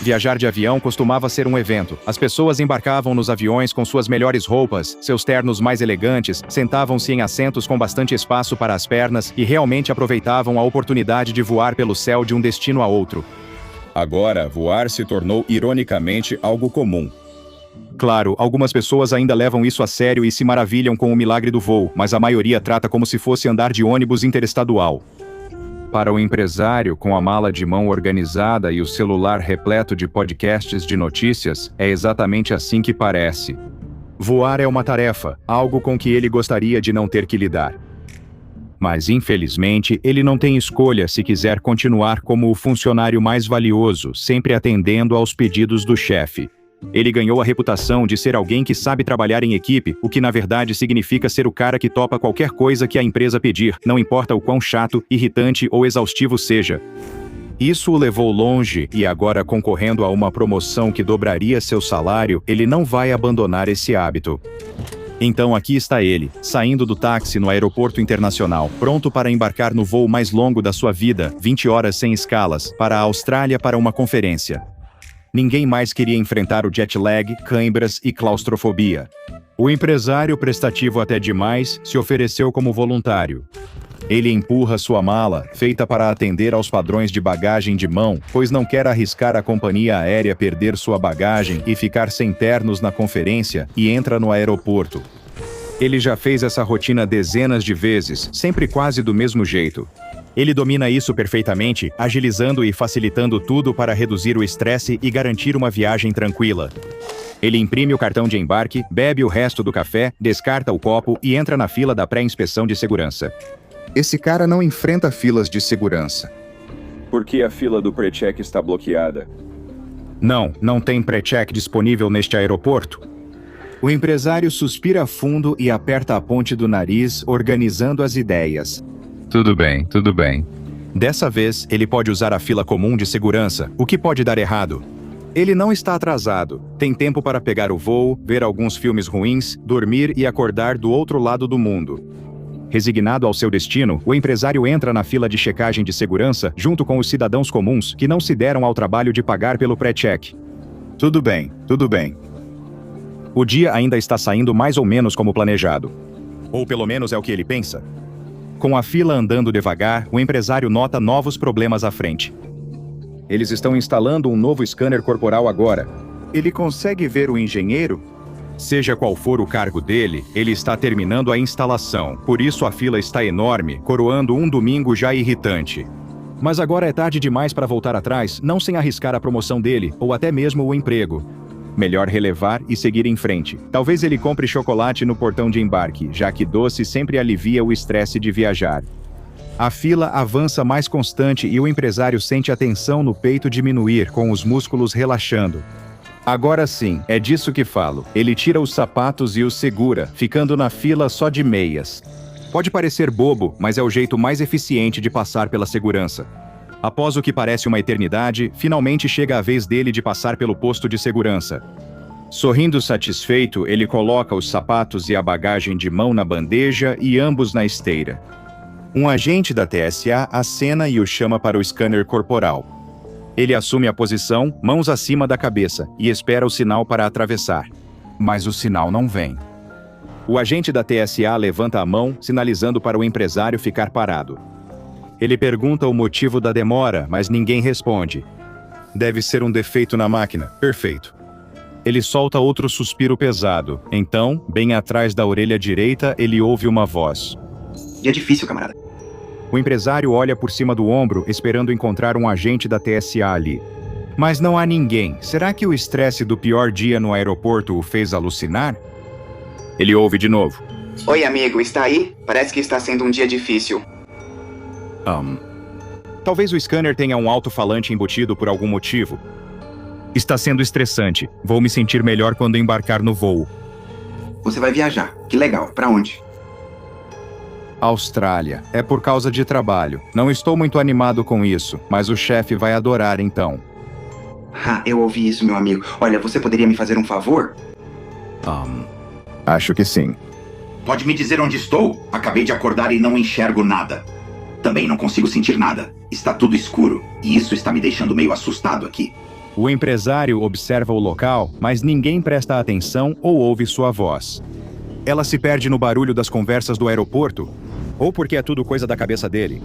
Viajar de avião costumava ser um evento. As pessoas embarcavam nos aviões com suas melhores roupas, seus ternos mais elegantes, sentavam-se em assentos com bastante espaço para as pernas e realmente aproveitavam a oportunidade de voar pelo céu de um destino a outro. Agora, voar se tornou ironicamente algo comum. Claro, algumas pessoas ainda levam isso a sério e se maravilham com o milagre do voo, mas a maioria trata como se fosse andar de ônibus interestadual. Para o empresário, com a mala de mão organizada e o celular repleto de podcasts de notícias, é exatamente assim que parece. Voar é uma tarefa, algo com que ele gostaria de não ter que lidar. Mas, infelizmente, ele não tem escolha se quiser continuar como o funcionário mais valioso, sempre atendendo aos pedidos do chefe. Ele ganhou a reputação de ser alguém que sabe trabalhar em equipe, o que na verdade significa ser o cara que topa qualquer coisa que a empresa pedir, não importa o quão chato, irritante ou exaustivo seja. Isso o levou longe e agora, concorrendo a uma promoção que dobraria seu salário, ele não vai abandonar esse hábito. Então aqui está ele, saindo do táxi no aeroporto internacional, pronto para embarcar no voo mais longo da sua vida, 20 horas sem escalas, para a Austrália para uma conferência. Ninguém mais queria enfrentar o jet lag, cãibras e claustrofobia. O empresário, prestativo até demais, se ofereceu como voluntário. Ele empurra sua mala, feita para atender aos padrões de bagagem de mão, pois não quer arriscar a companhia aérea perder sua bagagem e ficar sem ternos na conferência, e entra no aeroporto. Ele já fez essa rotina dezenas de vezes, sempre quase do mesmo jeito. Ele domina isso perfeitamente, agilizando e facilitando tudo para reduzir o estresse e garantir uma viagem tranquila. Ele imprime o cartão de embarque, bebe o resto do café, descarta o copo e entra na fila da pré-inspeção de segurança. Esse cara não enfrenta filas de segurança. Por que a fila do pré-check está bloqueada? Não tem pré-check disponível neste aeroporto? O empresário suspira fundo e aperta a ponte do nariz, organizando as ideias. Tudo bem. Dessa vez, ele pode usar a fila comum de segurança, o que pode dar errado. Ele não está atrasado, tem tempo para pegar o voo, ver alguns filmes ruins, dormir e acordar do outro lado do mundo. Resignado ao seu destino, o empresário entra na fila de checagem de segurança junto com os cidadãos comuns que não se deram ao trabalho de pagar pelo pré-check. Tudo bem. O dia ainda está saindo mais ou menos como planejado. Ou pelo menos é o que ele pensa. Com a fila andando devagar, o empresário nota novos problemas à frente. Eles estão instalando um novo scanner corporal agora. Ele consegue ver o engenheiro? Seja qual for o cargo dele, ele está terminando a instalação. Por isso a fila está enorme, coroando um domingo já irritante. Mas agora é tarde demais para voltar atrás, não sem arriscar a promoção dele, ou até mesmo o emprego. Melhor relevar e seguir em frente. Talvez ele compre chocolate no portão de embarque, já que doce sempre alivia o estresse de viajar. A fila avança mais constante e o empresário sente a tensão no peito diminuir, com os músculos relaxando. Agora sim, é disso que falo. Ele tira os sapatos e os segura, ficando na fila só de meias. Pode parecer bobo, mas é o jeito mais eficiente de passar pela segurança. Após o que parece uma eternidade, finalmente chega a vez dele de passar pelo posto de segurança. Sorrindo satisfeito, ele coloca os sapatos e a bagagem de mão na bandeja e ambos na esteira. Um agente da TSA acena e o chama para o scanner corporal. Ele assume a posição, mãos acima da cabeça, e espera o sinal para atravessar. Mas o sinal não vem. O agente da TSA levanta a mão, sinalizando para o empresário ficar parado. Ele pergunta o motivo da demora, mas ninguém responde. Deve ser um defeito na máquina. Perfeito. Ele solta outro suspiro pesado. Então, bem atrás da orelha direita, ele ouve uma voz. Dia difícil, camarada. O empresário olha por cima do ombro, esperando encontrar um agente da TSA ali. Mas não há ninguém. Será que o estresse do pior dia no aeroporto o fez alucinar? Ele ouve de novo. Oi, amigo, está aí? Parece que está sendo um dia difícil. Talvez o scanner tenha um alto-falante embutido por algum motivo. Está sendo estressante. Vou me sentir melhor quando embarcar no voo. Você vai viajar. Que legal. Pra onde? Austrália. É por causa de trabalho. Não estou muito animado com isso, mas o chefe vai adorar então. Eu ouvi isso, meu amigo. Olha, você poderia me fazer um favor? Acho que sim. Pode me dizer onde estou? Acabei de acordar e não enxergo nada. Também não consigo sentir nada. Está tudo escuro, e isso está me deixando meio assustado aqui. O empresário observa o local, mas ninguém presta atenção ou ouve sua voz. Ela se perde no barulho das conversas do aeroporto, ou porque é tudo coisa da cabeça dele.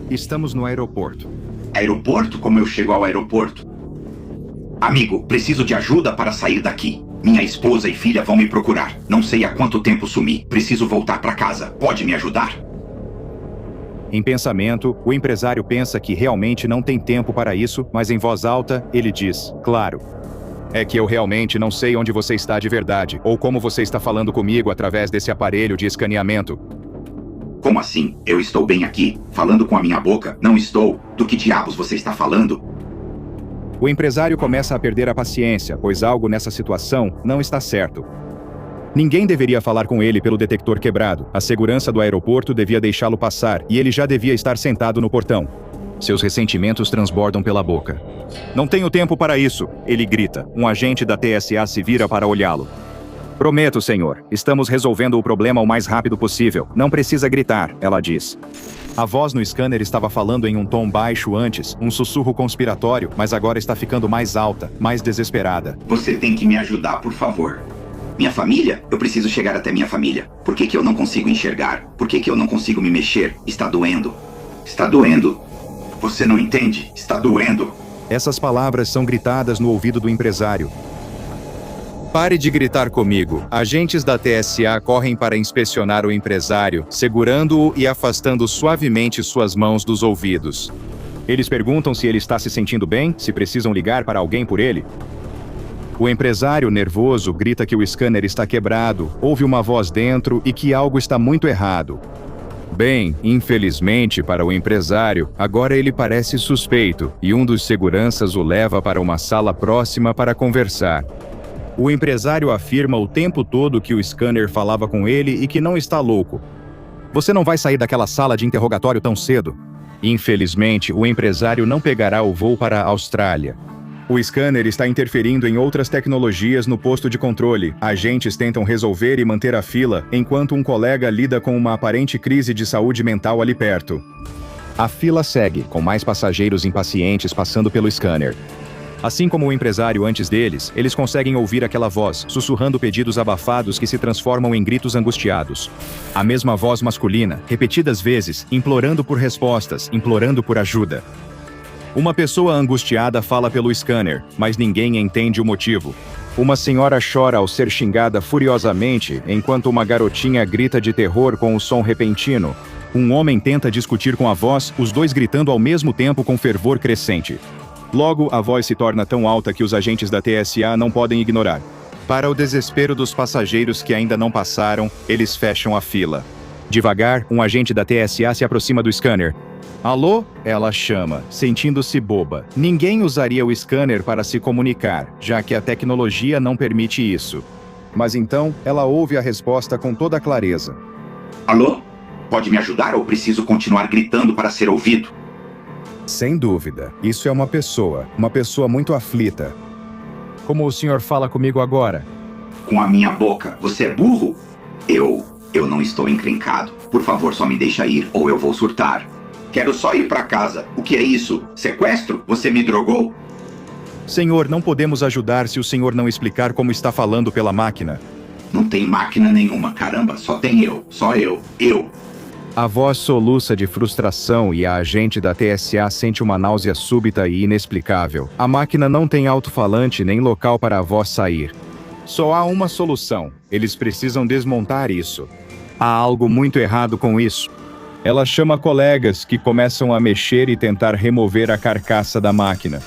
Estamos no aeroporto. Aeroporto? Como eu chego ao aeroporto? Amigo, preciso de ajuda para sair daqui. Minha esposa e filha vão me procurar. Não sei há quanto tempo sumi. Preciso voltar para casa. Pode me ajudar? Em pensamento, o empresário pensa que realmente não tem tempo para isso, mas em voz alta, ele diz: claro. É que eu realmente não sei onde você está de verdade, ou como você está falando comigo através desse aparelho de escaneamento. Como assim? Eu estou bem aqui, falando com a minha boca. Não estou. Do que diabos você está falando? O empresário começa a perder a paciência, pois algo nessa situação não está certo. Ninguém deveria falar com ele pelo detector quebrado. A segurança do aeroporto devia deixá-lo passar e ele já devia estar sentado no portão. Seus ressentimentos transbordam pela boca. Não tenho tempo para isso, ele grita. Um agente da TSA se vira para olhá-lo. Prometo, senhor, estamos resolvendo o problema o mais rápido possível. Não precisa gritar, ela diz. A voz no scanner estava falando em um tom baixo antes, um sussurro conspiratório, mas agora está ficando mais alta, mais desesperada. Você tem que me ajudar, por favor. Minha família? Eu preciso chegar até minha família. Por que eu não consigo enxergar? Por que eu não consigo me mexer? Está doendo. Está doendo. Você não entende? Está doendo. Essas palavras são gritadas no ouvido do empresário. Pare de gritar comigo. Agentes da TSA correm para inspecionar o empresário, segurando-o e afastando suavemente suas mãos dos ouvidos. Eles perguntam se ele está se sentindo bem, se precisam ligar para alguém por ele. O empresário, nervoso, grita que o scanner está quebrado, ouve uma voz dentro e que algo está muito errado. Bem, infelizmente para o empresário, agora ele parece suspeito e um dos seguranças o leva para uma sala próxima para conversar. O empresário afirma o tempo todo que o scanner falava com ele e que não está louco. Você não vai sair daquela sala de interrogatório tão cedo. Infelizmente, o empresário não pegará o voo para a Austrália. O scanner está interferindo em outras tecnologias no posto de controle. Agentes tentam resolver e manter a fila, enquanto um colega lida com uma aparente crise de saúde mental ali perto. A fila segue, com mais passageiros impacientes passando pelo scanner. Assim como o empresário antes deles, eles conseguem ouvir aquela voz, sussurrando pedidos abafados que se transformam em gritos angustiados. A mesma voz masculina, repetidas vezes, implorando por respostas, implorando por ajuda. Uma pessoa angustiada fala pelo scanner, mas ninguém entende o motivo. Uma senhora chora ao ser xingada furiosamente, enquanto uma garotinha grita de terror com o som repentino. Um homem tenta discutir com a voz, os dois gritando ao mesmo tempo com fervor crescente. Logo, a voz se torna tão alta que os agentes da TSA não podem ignorar. Para o desespero dos passageiros que ainda não passaram, eles fecham a fila. Devagar, um agente da TSA se aproxima do scanner. Alô? Ela chama, sentindo-se boba. Ninguém usaria o scanner para se comunicar, já que a tecnologia não permite isso. Mas então, ela ouve a resposta com toda clareza. Alô? Pode me ajudar ou preciso continuar gritando para ser ouvido? Sem dúvida, isso é uma pessoa muito aflita. Como o senhor fala comigo agora? Com a minha boca. Você é burro? Eu não estou encrencado. Por favor, só me deixa ir ou eu vou surtar. Quero só ir para casa. O que é isso? Sequestro? Você me drogou? Senhor, não podemos ajudar se o senhor não explicar como está falando pela máquina. Não tem máquina nenhuma, caramba. Só tem eu. Só eu. Eu. A voz soluça de frustração e a agente da TSA sente uma náusea súbita e inexplicável. A máquina não tem alto-falante nem local para a voz sair. Só há uma solução. Eles precisam desmontar isso. Há algo muito errado com isso. Ela chama colegas que começam a mexer e tentar remover a carcaça da máquina.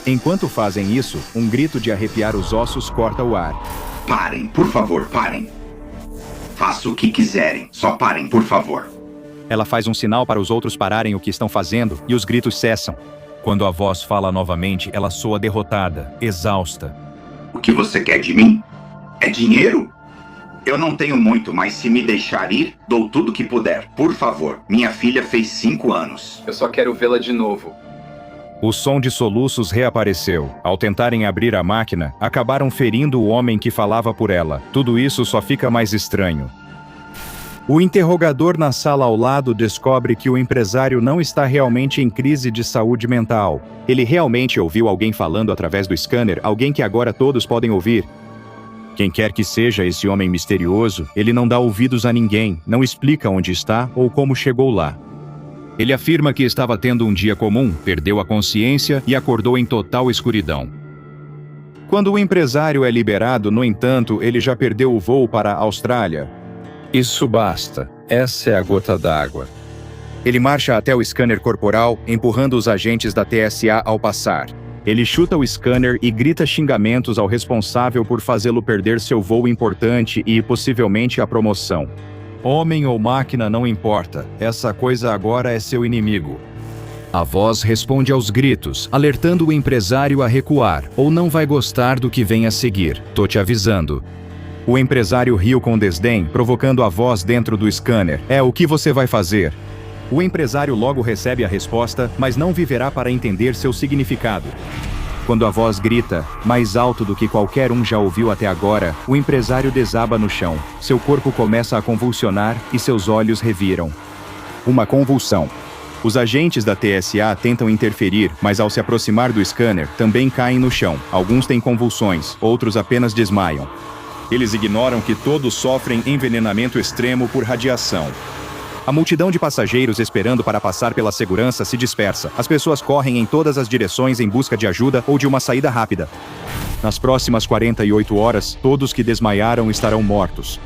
Enquanto fazem isso, um grito de arrepiar os ossos corta o ar. Parem, por favor, parem. Faça o que quiserem, só parem, por favor. Ela faz um sinal para os outros pararem o que estão fazendo e os gritos cessam. Quando a voz fala novamente, ela soa derrotada, exausta. O que você quer de mim? É dinheiro? Eu não tenho muito, mas se me deixar ir, dou tudo que puder. Por favor, minha filha fez 5 anos. Eu só quero vê-la de novo. O som de soluços reapareceu. Ao tentarem abrir a máquina, acabaram ferindo o homem que falava por ela. Tudo isso só fica mais estranho. O interrogador na sala ao lado descobre que o empresário não está realmente em crise de saúde mental. Ele realmente ouviu alguém falando através do scanner, alguém que agora todos podem ouvir. Quem quer que seja esse homem misterioso, ele não dá ouvidos a ninguém, não explica onde está ou como chegou lá. Ele afirma que estava tendo um dia comum, perdeu a consciência e acordou em total escuridão. Quando o empresário é liberado, no entanto, ele já perdeu o voo para a Austrália. Isso basta. Essa é a gota d'água. Ele marcha até o scanner corporal, empurrando os agentes da TSA ao passar. Ele chuta o scanner e grita xingamentos ao responsável por fazê-lo perder seu voo importante e, possivelmente, a promoção. Homem ou máquina não importa, essa coisa agora é seu inimigo. A voz responde aos gritos, alertando o empresário a recuar, ou não vai gostar do que vem a seguir, tô te avisando. O empresário riu com desdém, provocando a voz dentro do scanner. É o que você vai fazer? O empresário logo recebe a resposta, mas não viverá para entender seu significado. Quando a voz grita, mais alto do que qualquer um já ouviu até agora, o empresário desaba no chão. Seu corpo começa a convulsionar e seus olhos reviram. Uma convulsão. Os agentes da TSA tentam interferir, mas ao se aproximar do scanner, também caem no chão. Alguns têm convulsões, outros apenas desmaiam. Eles ignoram que todos sofrem envenenamento extremo por radiação. A multidão de passageiros esperando para passar pela segurança se dispersa. As pessoas correm em todas as direções em busca de ajuda ou de uma saída rápida. Nas próximas 48 horas, todos que desmaiaram estarão mortos.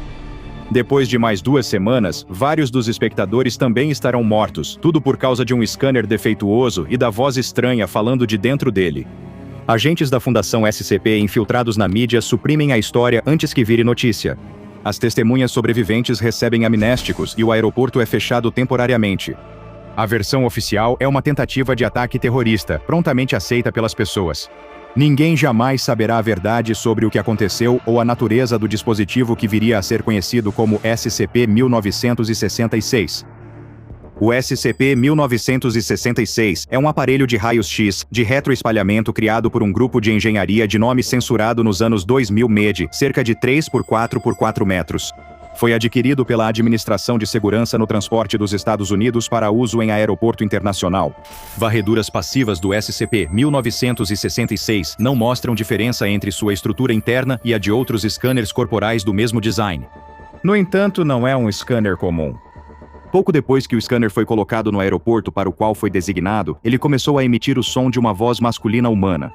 Depois de mais 2 semanas, vários dos espectadores também estarão mortos, tudo por causa de um scanner defeituoso e da voz estranha falando de dentro dele. Agentes da Fundação SCP infiltrados na mídia suprimem a história antes que vire notícia. As testemunhas sobreviventes recebem amnésticos e o aeroporto é fechado temporariamente. A versão oficial é uma tentativa de ataque terrorista, prontamente aceita pelas pessoas. Ninguém jamais saberá a verdade sobre o que aconteceu ou a natureza do dispositivo que viria a ser conhecido como SCP-1966. O SCP-1966 é um aparelho de raios-x de retroespalhamento criado por um grupo de engenharia de nome censurado nos anos 2000 mede cerca de 3 por 4 por 4 metros. Foi adquirido pela Administração de Segurança no Transporte dos Estados Unidos para uso em aeroporto internacional. Varreduras passivas do SCP-1966 não mostram diferença entre sua estrutura interna e a de outros scanners corporais do mesmo design. No entanto, não é um scanner comum. Pouco depois que o scanner foi colocado no aeroporto para o qual foi designado, ele começou a emitir o som de uma voz masculina humana.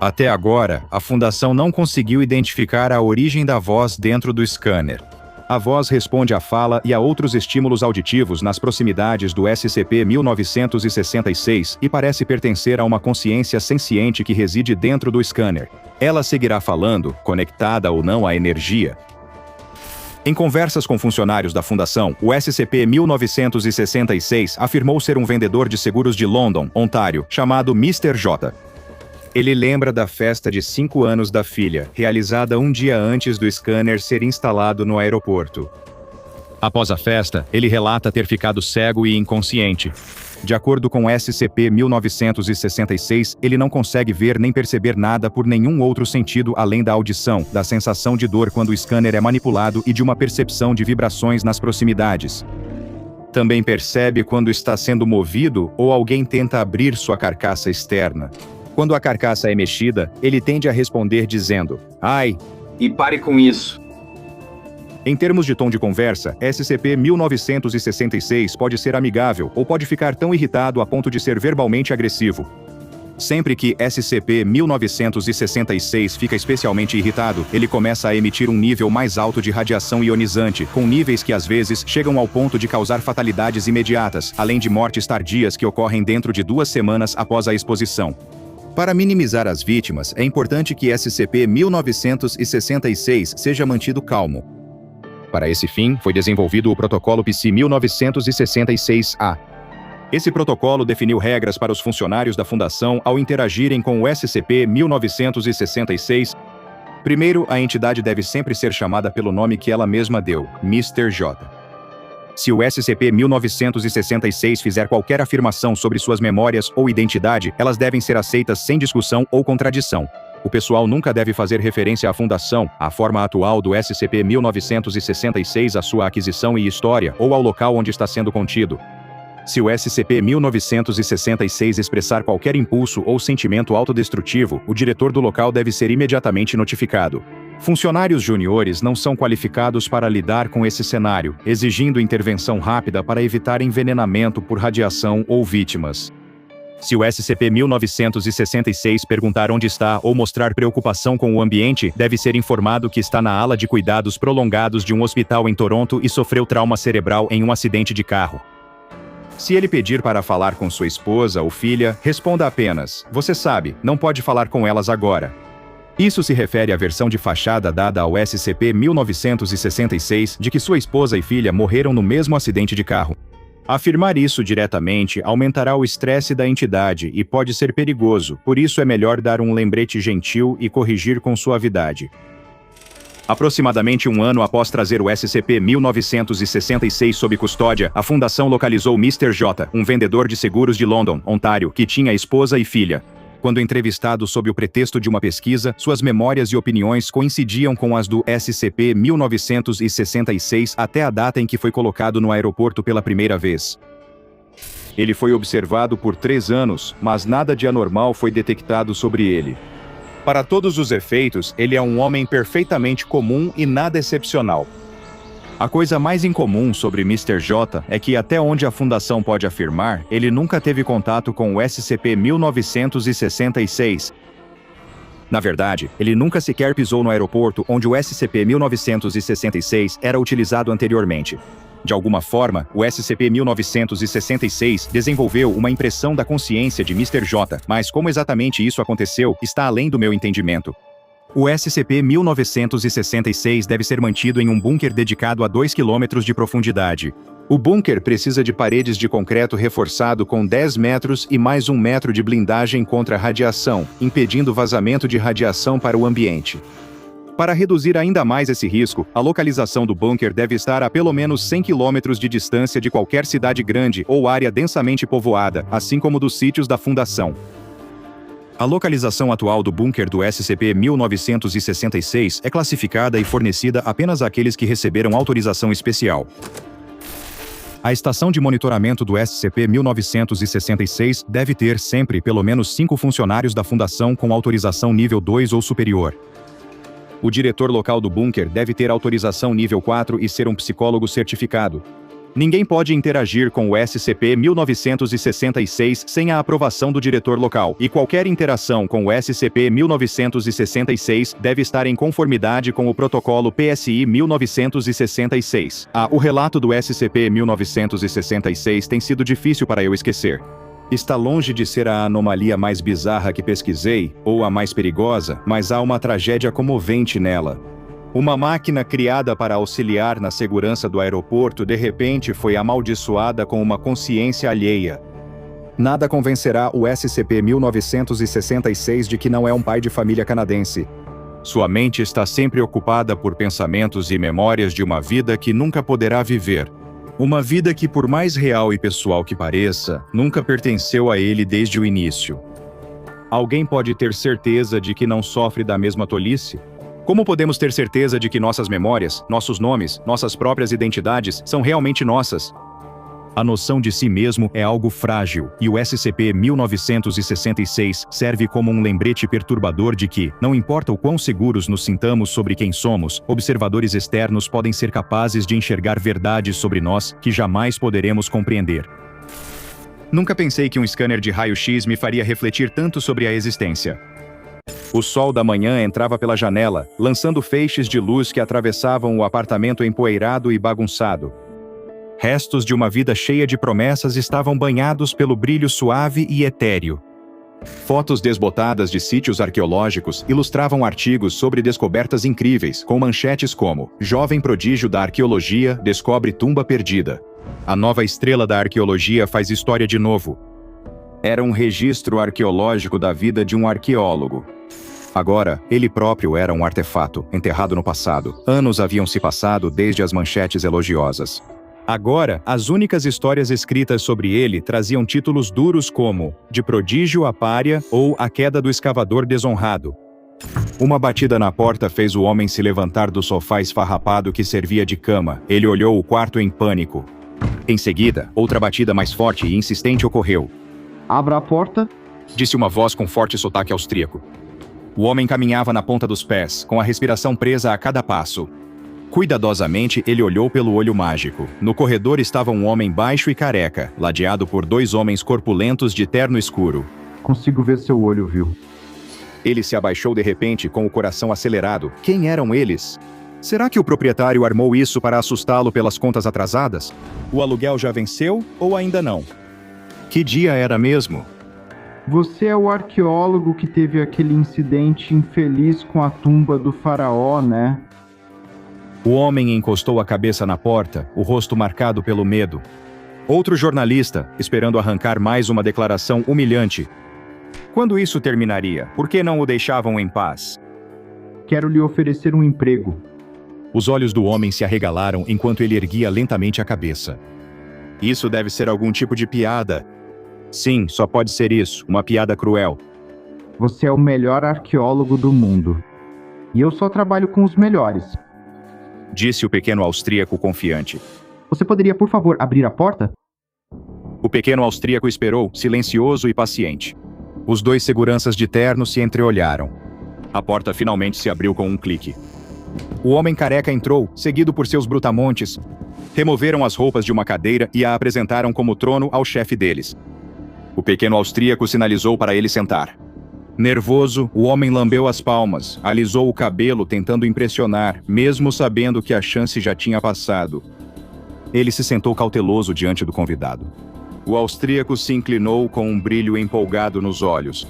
Até agora, a Fundação não conseguiu identificar a origem da voz dentro do scanner. A voz responde à fala e a outros estímulos auditivos nas proximidades do SCP-1966 e parece pertencer a uma consciência senciente que reside dentro do scanner. Ela seguirá falando, conectada ou não à energia. Em conversas com funcionários da Fundação, o SCP-1966 afirmou ser um vendedor de seguros de London, Ontário, chamado Mr. J. Ele lembra da festa de 5 anos da filha, realizada um dia antes do scanner ser instalado no aeroporto. Após a festa, ele relata ter ficado cego e inconsciente. De acordo com o SCP-1966, ele não consegue ver nem perceber nada por nenhum outro sentido além da audição, da sensação de dor quando o scanner é manipulado e de uma percepção de vibrações nas proximidades. Também percebe quando está sendo movido ou alguém tenta abrir sua carcaça externa. Quando a carcaça é mexida, ele tende a responder dizendo, "Ai!" E pare com isso. Em termos de tom de conversa, SCP-1966 pode ser amigável ou pode ficar tão irritado a ponto de ser verbalmente agressivo. Sempre que SCP-1966 fica especialmente irritado, ele começa a emitir um nível mais alto de radiação ionizante, com níveis que às vezes chegam ao ponto de causar fatalidades imediatas, além de mortes tardias que ocorrem dentro de 2 semanas após a exposição. Para minimizar as vítimas, é importante que SCP-1966 seja mantido calmo. Para esse fim, foi desenvolvido o protocolo PC-1966-A. Esse protocolo definiu regras para os funcionários da Fundação ao interagirem com o SCP-1966. Primeiro, a entidade deve sempre ser chamada pelo nome que ela mesma deu, Mr. J. Se o SCP-1966 fizer qualquer afirmação sobre suas memórias ou identidade, elas devem ser aceitas sem discussão ou contradição. O pessoal nunca deve fazer referência à fundação, à forma atual do SCP-1966, à sua aquisição e história, ou ao local onde está sendo contido. Se o SCP-1966 expressar qualquer impulso ou sentimento autodestrutivo, o diretor do local deve ser imediatamente notificado. Funcionários juniores não são qualificados para lidar com esse cenário, exigindo intervenção rápida para evitar envenenamento por radiação ou vítimas. Se o SCP-1966 perguntar onde está ou mostrar preocupação com o ambiente, deve ser informado que está na ala de cuidados prolongados de um hospital em Toronto e sofreu trauma cerebral em um acidente de carro. Se ele pedir para falar com sua esposa ou filha, responda apenas: "Você sabe, não pode falar com elas agora." Isso se refere à versão de fachada dada ao SCP-1966 de que sua esposa e filha morreram no mesmo acidente de carro. Afirmar isso diretamente aumentará o estresse da entidade e pode ser perigoso, por isso é melhor dar um lembrete gentil e corrigir com suavidade. Aproximadamente um ano após trazer o SCP-1966 sob custódia, a Fundação localizou Mr. J, um vendedor de seguros de London, Ontário, que tinha esposa e filha. Quando entrevistado sob o pretexto de uma pesquisa, suas memórias e opiniões coincidiam com as do SCP-1966 até a data em que foi colocado no aeroporto pela primeira vez. Ele foi observado por 3 anos, mas nada de anormal foi detectado sobre ele. Para todos os efeitos, ele é um homem perfeitamente comum e nada excepcional. A coisa mais incomum sobre Mr. J é que, até onde a Fundação pode afirmar, ele nunca teve contato com o SCP-1966. Na verdade, ele nunca sequer pisou no aeroporto onde o SCP-1966 era utilizado anteriormente. De alguma forma, o SCP-1966 desenvolveu uma impressão da consciência de Mr. J, mas como exatamente isso aconteceu está além do meu entendimento. O SCP-1966 deve ser mantido em um bunker dedicado a 2 km de profundidade. O bunker precisa de paredes de concreto reforçado com 10 metros e mais 1 metro de blindagem contra radiação, impedindo vazamento de radiação para o ambiente. Para reduzir ainda mais esse risco, a localização do bunker deve estar a pelo menos 100 km de distância de qualquer cidade grande ou área densamente povoada, assim como dos sítios da Fundação. A localização atual do bunker do SCP-1966 é classificada e fornecida apenas àqueles que receberam autorização especial. A estação de monitoramento do SCP-1966 deve ter sempre pelo menos 5 funcionários da Fundação com autorização nível 2 ou superior. O diretor local do bunker deve ter autorização nível 4 e ser um psicólogo certificado. Ninguém pode interagir com o SCP-1966 sem a aprovação do diretor local, e qualquer interação com o SCP-1966 deve estar em conformidade com o protocolo PSI-1966. O relato do SCP-1966 tem sido difícil para eu esquecer. Está longe de ser a anomalia mais bizarra que pesquisei, ou a mais perigosa, mas há uma tragédia comovente nela. Uma máquina criada para auxiliar na segurança do aeroporto de repente foi amaldiçoada com uma consciência alheia. Nada convencerá o SCP-1966 de que não é um pai de família canadense. Sua mente está sempre ocupada por pensamentos e memórias de uma vida que nunca poderá viver. Uma vida que, por mais real e pessoal que pareça, nunca pertenceu a ele desde o início. Alguém pode ter certeza de que não sofre da mesma tolice? Como podemos ter certeza de que nossas memórias, nossos nomes, nossas próprias identidades são realmente nossas? A noção de si mesmo é algo frágil, e o SCP-1966 serve como um lembrete perturbador de que, não importa o quão seguros nos sintamos sobre quem somos, observadores externos podem ser capazes de enxergar verdades sobre nós que jamais poderemos compreender. Nunca pensei que um scanner de raio-x me faria refletir tanto sobre a existência. O sol da manhã entrava pela janela, lançando feixes de luz que atravessavam o apartamento empoeirado e bagunçado. Restos de uma vida cheia de promessas estavam banhados pelo brilho suave e etéreo. Fotos desbotadas de sítios arqueológicos ilustravam artigos sobre descobertas incríveis, com manchetes como "Jovem prodígio da arqueologia descobre tumba perdida. A nova estrela da arqueologia faz história de novo." Era um registro arqueológico da vida de um arqueólogo. Agora, ele próprio era um artefato, enterrado no passado. Anos haviam se passado desde as manchetes elogiosas. Agora, as únicas histórias escritas sobre ele traziam títulos duros como De Prodígio a Pária ou A Queda do Escavador Desonrado. Uma batida na porta fez o homem se levantar do sofá esfarrapado que servia de cama. Ele olhou o quarto em pânico. Em seguida, outra batida mais forte e insistente ocorreu. Abra a porta. Disse uma voz com forte sotaque austríaco. O homem caminhava na ponta dos pés, com a respiração presa a cada passo. Cuidadosamente, ele olhou pelo olho mágico. No corredor estava um homem baixo e careca, ladeado por dois homens corpulentos de terno escuro. Consigo ver seu olho, viu? Ele se abaixou de repente, com o coração acelerado. Quem eram eles? Será que o proprietário armou isso para assustá-lo pelas contas atrasadas? O aluguel já venceu ou ainda não? Que dia era mesmo? Você é o arqueólogo que teve aquele incidente infeliz com a tumba do faraó, né? O homem encostou a cabeça na porta, o rosto marcado pelo medo. Outro jornalista, esperando arrancar mais uma declaração humilhante. Quando isso terminaria? Por que não o deixavam em paz? Quero lhe oferecer um emprego. Os olhos do homem se arregalaram enquanto ele erguia lentamente a cabeça. Isso deve ser algum tipo de piada. Sim, só pode ser isso, uma piada cruel. Você é o melhor arqueólogo do mundo. E eu só trabalho com os melhores. Disse o pequeno austríaco confiante. Você poderia, por favor, abrir a porta? O pequeno austríaco esperou, silencioso e paciente. Os dois seguranças de terno se entreolharam. A porta finalmente se abriu com um clique. O homem careca entrou, seguido por seus brutamontes. Removeram as roupas de uma cadeira e a apresentaram como trono ao chefe deles. O pequeno austríaco sinalizou para ele sentar. Nervoso, o homem lambeu as palmas, alisou o cabelo tentando impressionar, mesmo sabendo que a chance já tinha passado. Ele se sentou cauteloso diante do convidado. O austríaco se inclinou com um brilho empolgado nos olhos.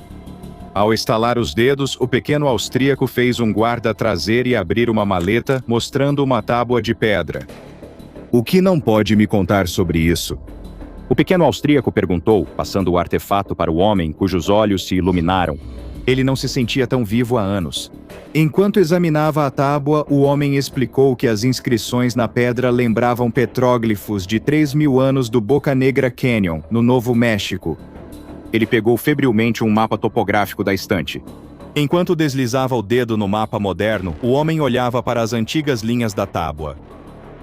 Ao estalar os dedos, o pequeno austríaco fez um guarda trazer e abrir uma maleta, mostrando uma tábua de pedra. O que não pode me contar sobre isso? O pequeno austríaco perguntou, passando o artefato para o homem, cujos olhos se iluminaram. Ele não se sentia tão vivo há anos. Enquanto examinava a tábua, o homem explicou que as inscrições na pedra lembravam petróglifos de 3.000 anos do Boca Negra Canyon, no Novo México. Ele pegou febrilmente um mapa topográfico da estante. Enquanto deslizava o dedo no mapa moderno, o homem olhava para as antigas linhas da tábua.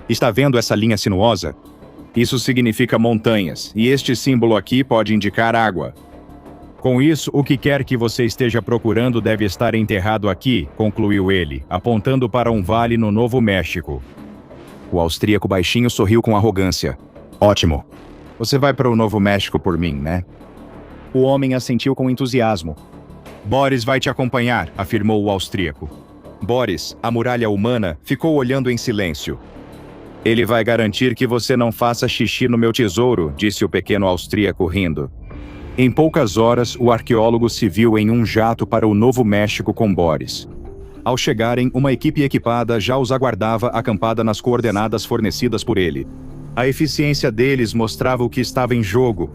Está vendo essa linha sinuosa? Isso significa montanhas, e este símbolo aqui pode indicar água. Com isso, o que quer que você esteja procurando deve estar enterrado aqui, concluiu ele, apontando para um vale no Novo México. O austríaco baixinho sorriu com arrogância. Ótimo. Você vai para o Novo México por mim, né? O homem assentiu com entusiasmo. Boris vai te acompanhar, afirmou o austríaco. Boris, a muralha humana, ficou olhando em silêncio. Ele vai garantir que você não faça xixi no meu tesouro, disse o pequeno austríaco rindo. Em poucas horas, o arqueólogo se viu em um jato para o Novo México com Boris. Ao chegarem, uma equipe equipada já os aguardava acampada nas coordenadas fornecidas por ele. A eficiência deles mostrava o que estava em jogo.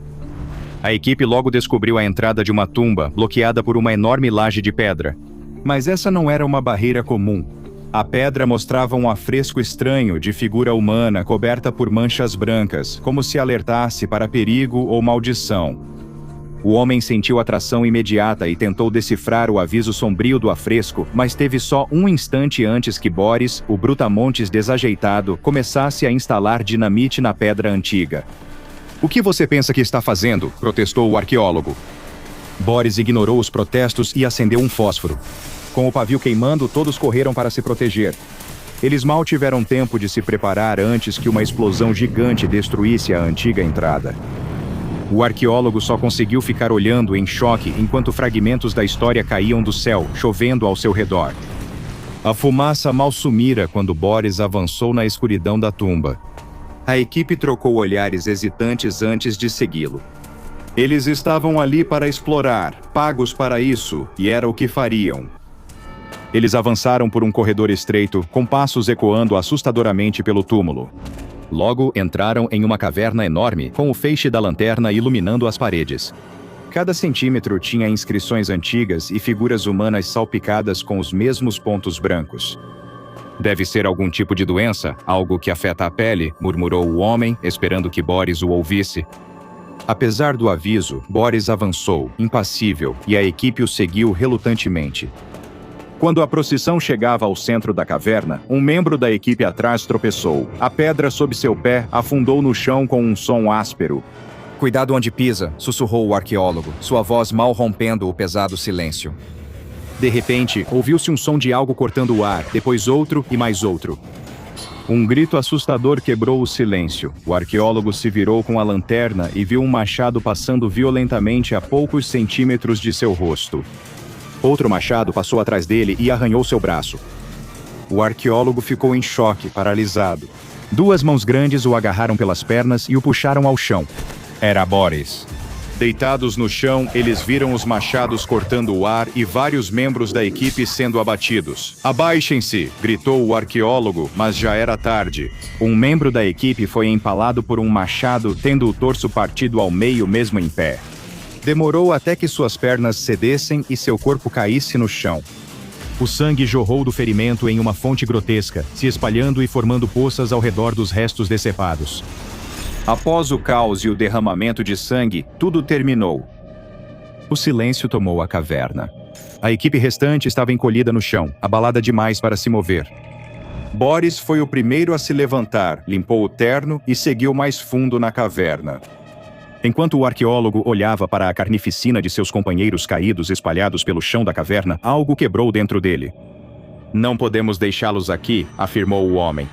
A equipe logo descobriu a entrada de uma tumba, bloqueada por uma enorme laje de pedra. Mas essa não era uma barreira comum. A pedra mostrava um afresco estranho de figura humana coberta por manchas brancas, como se alertasse para perigo ou maldição. O homem sentiu atração imediata e tentou decifrar o aviso sombrio do afresco, mas teve só um instante antes que Boris, o brutamontes desajeitado, começasse a instalar dinamite na pedra antiga. O que você pensa que está fazendo? Protestou o arqueólogo. Boris ignorou os protestos e acendeu um fósforo. Com o pavio queimando, todos correram para se proteger. Eles mal tiveram tempo de se preparar antes que uma explosão gigante destruísse a antiga entrada. O arqueólogo só conseguiu ficar olhando em choque enquanto fragmentos da história caíam do céu, chovendo ao seu redor. A fumaça mal sumira quando Boris avançou na escuridão da tumba. A equipe trocou olhares hesitantes antes de segui-lo. Eles estavam ali para explorar, pagos para isso, e era o que fariam. Eles avançaram por um corredor estreito, com passos ecoando assustadoramente pelo túmulo. Logo, entraram em uma caverna enorme, com o feixe da lanterna iluminando as paredes. Cada centímetro tinha inscrições antigas e figuras humanas salpicadas com os mesmos pontos brancos. Deve ser algum tipo de doença, algo que afeta a pele, murmurou o homem, esperando que Boris o ouvisse. Apesar do aviso, Boris avançou, impassível, e a equipe o seguiu relutantemente. Quando a procissão chegava ao centro da caverna, um membro da equipe atrás tropeçou. A pedra sob seu pé afundou no chão com um som áspero. Cuidado onde pisa, sussurrou o arqueólogo, sua voz mal rompendo o pesado silêncio. De repente, ouviu-se um som de algo cortando o ar, depois outro e mais outro. Um grito assustador quebrou o silêncio. O arqueólogo se virou com a lanterna e viu um machado passando violentamente a poucos centímetros de seu rosto. Outro machado passou atrás dele e arranhou seu braço. O arqueólogo ficou em choque, paralisado. Duas mãos grandes o agarraram pelas pernas e o puxaram ao chão. Era Boris. Deitados no chão, eles viram os machados cortando o ar e vários membros da equipe sendo abatidos. "Abaixem-se!" gritou o arqueólogo, mas já era tarde. Um membro da equipe foi empalado por um machado, tendo o torso partido ao meio mesmo em pé. Demorou até que suas pernas cedessem e seu corpo caísse no chão. O sangue jorrou do ferimento em uma fonte grotesca, se espalhando e formando poças ao redor dos restos decepados. Após o caos e o derramamento de sangue, tudo terminou. O silêncio tomou a caverna. A equipe restante estava encolhida no chão, abalada demais para se mover. Boris foi o primeiro a se levantar, limpou o terno e seguiu mais fundo na caverna. Enquanto o arqueólogo olhava para a carnificina de seus companheiros caídos espalhados pelo chão da caverna, algo quebrou dentro dele. "Não podemos deixá-los aqui", afirmou o homem.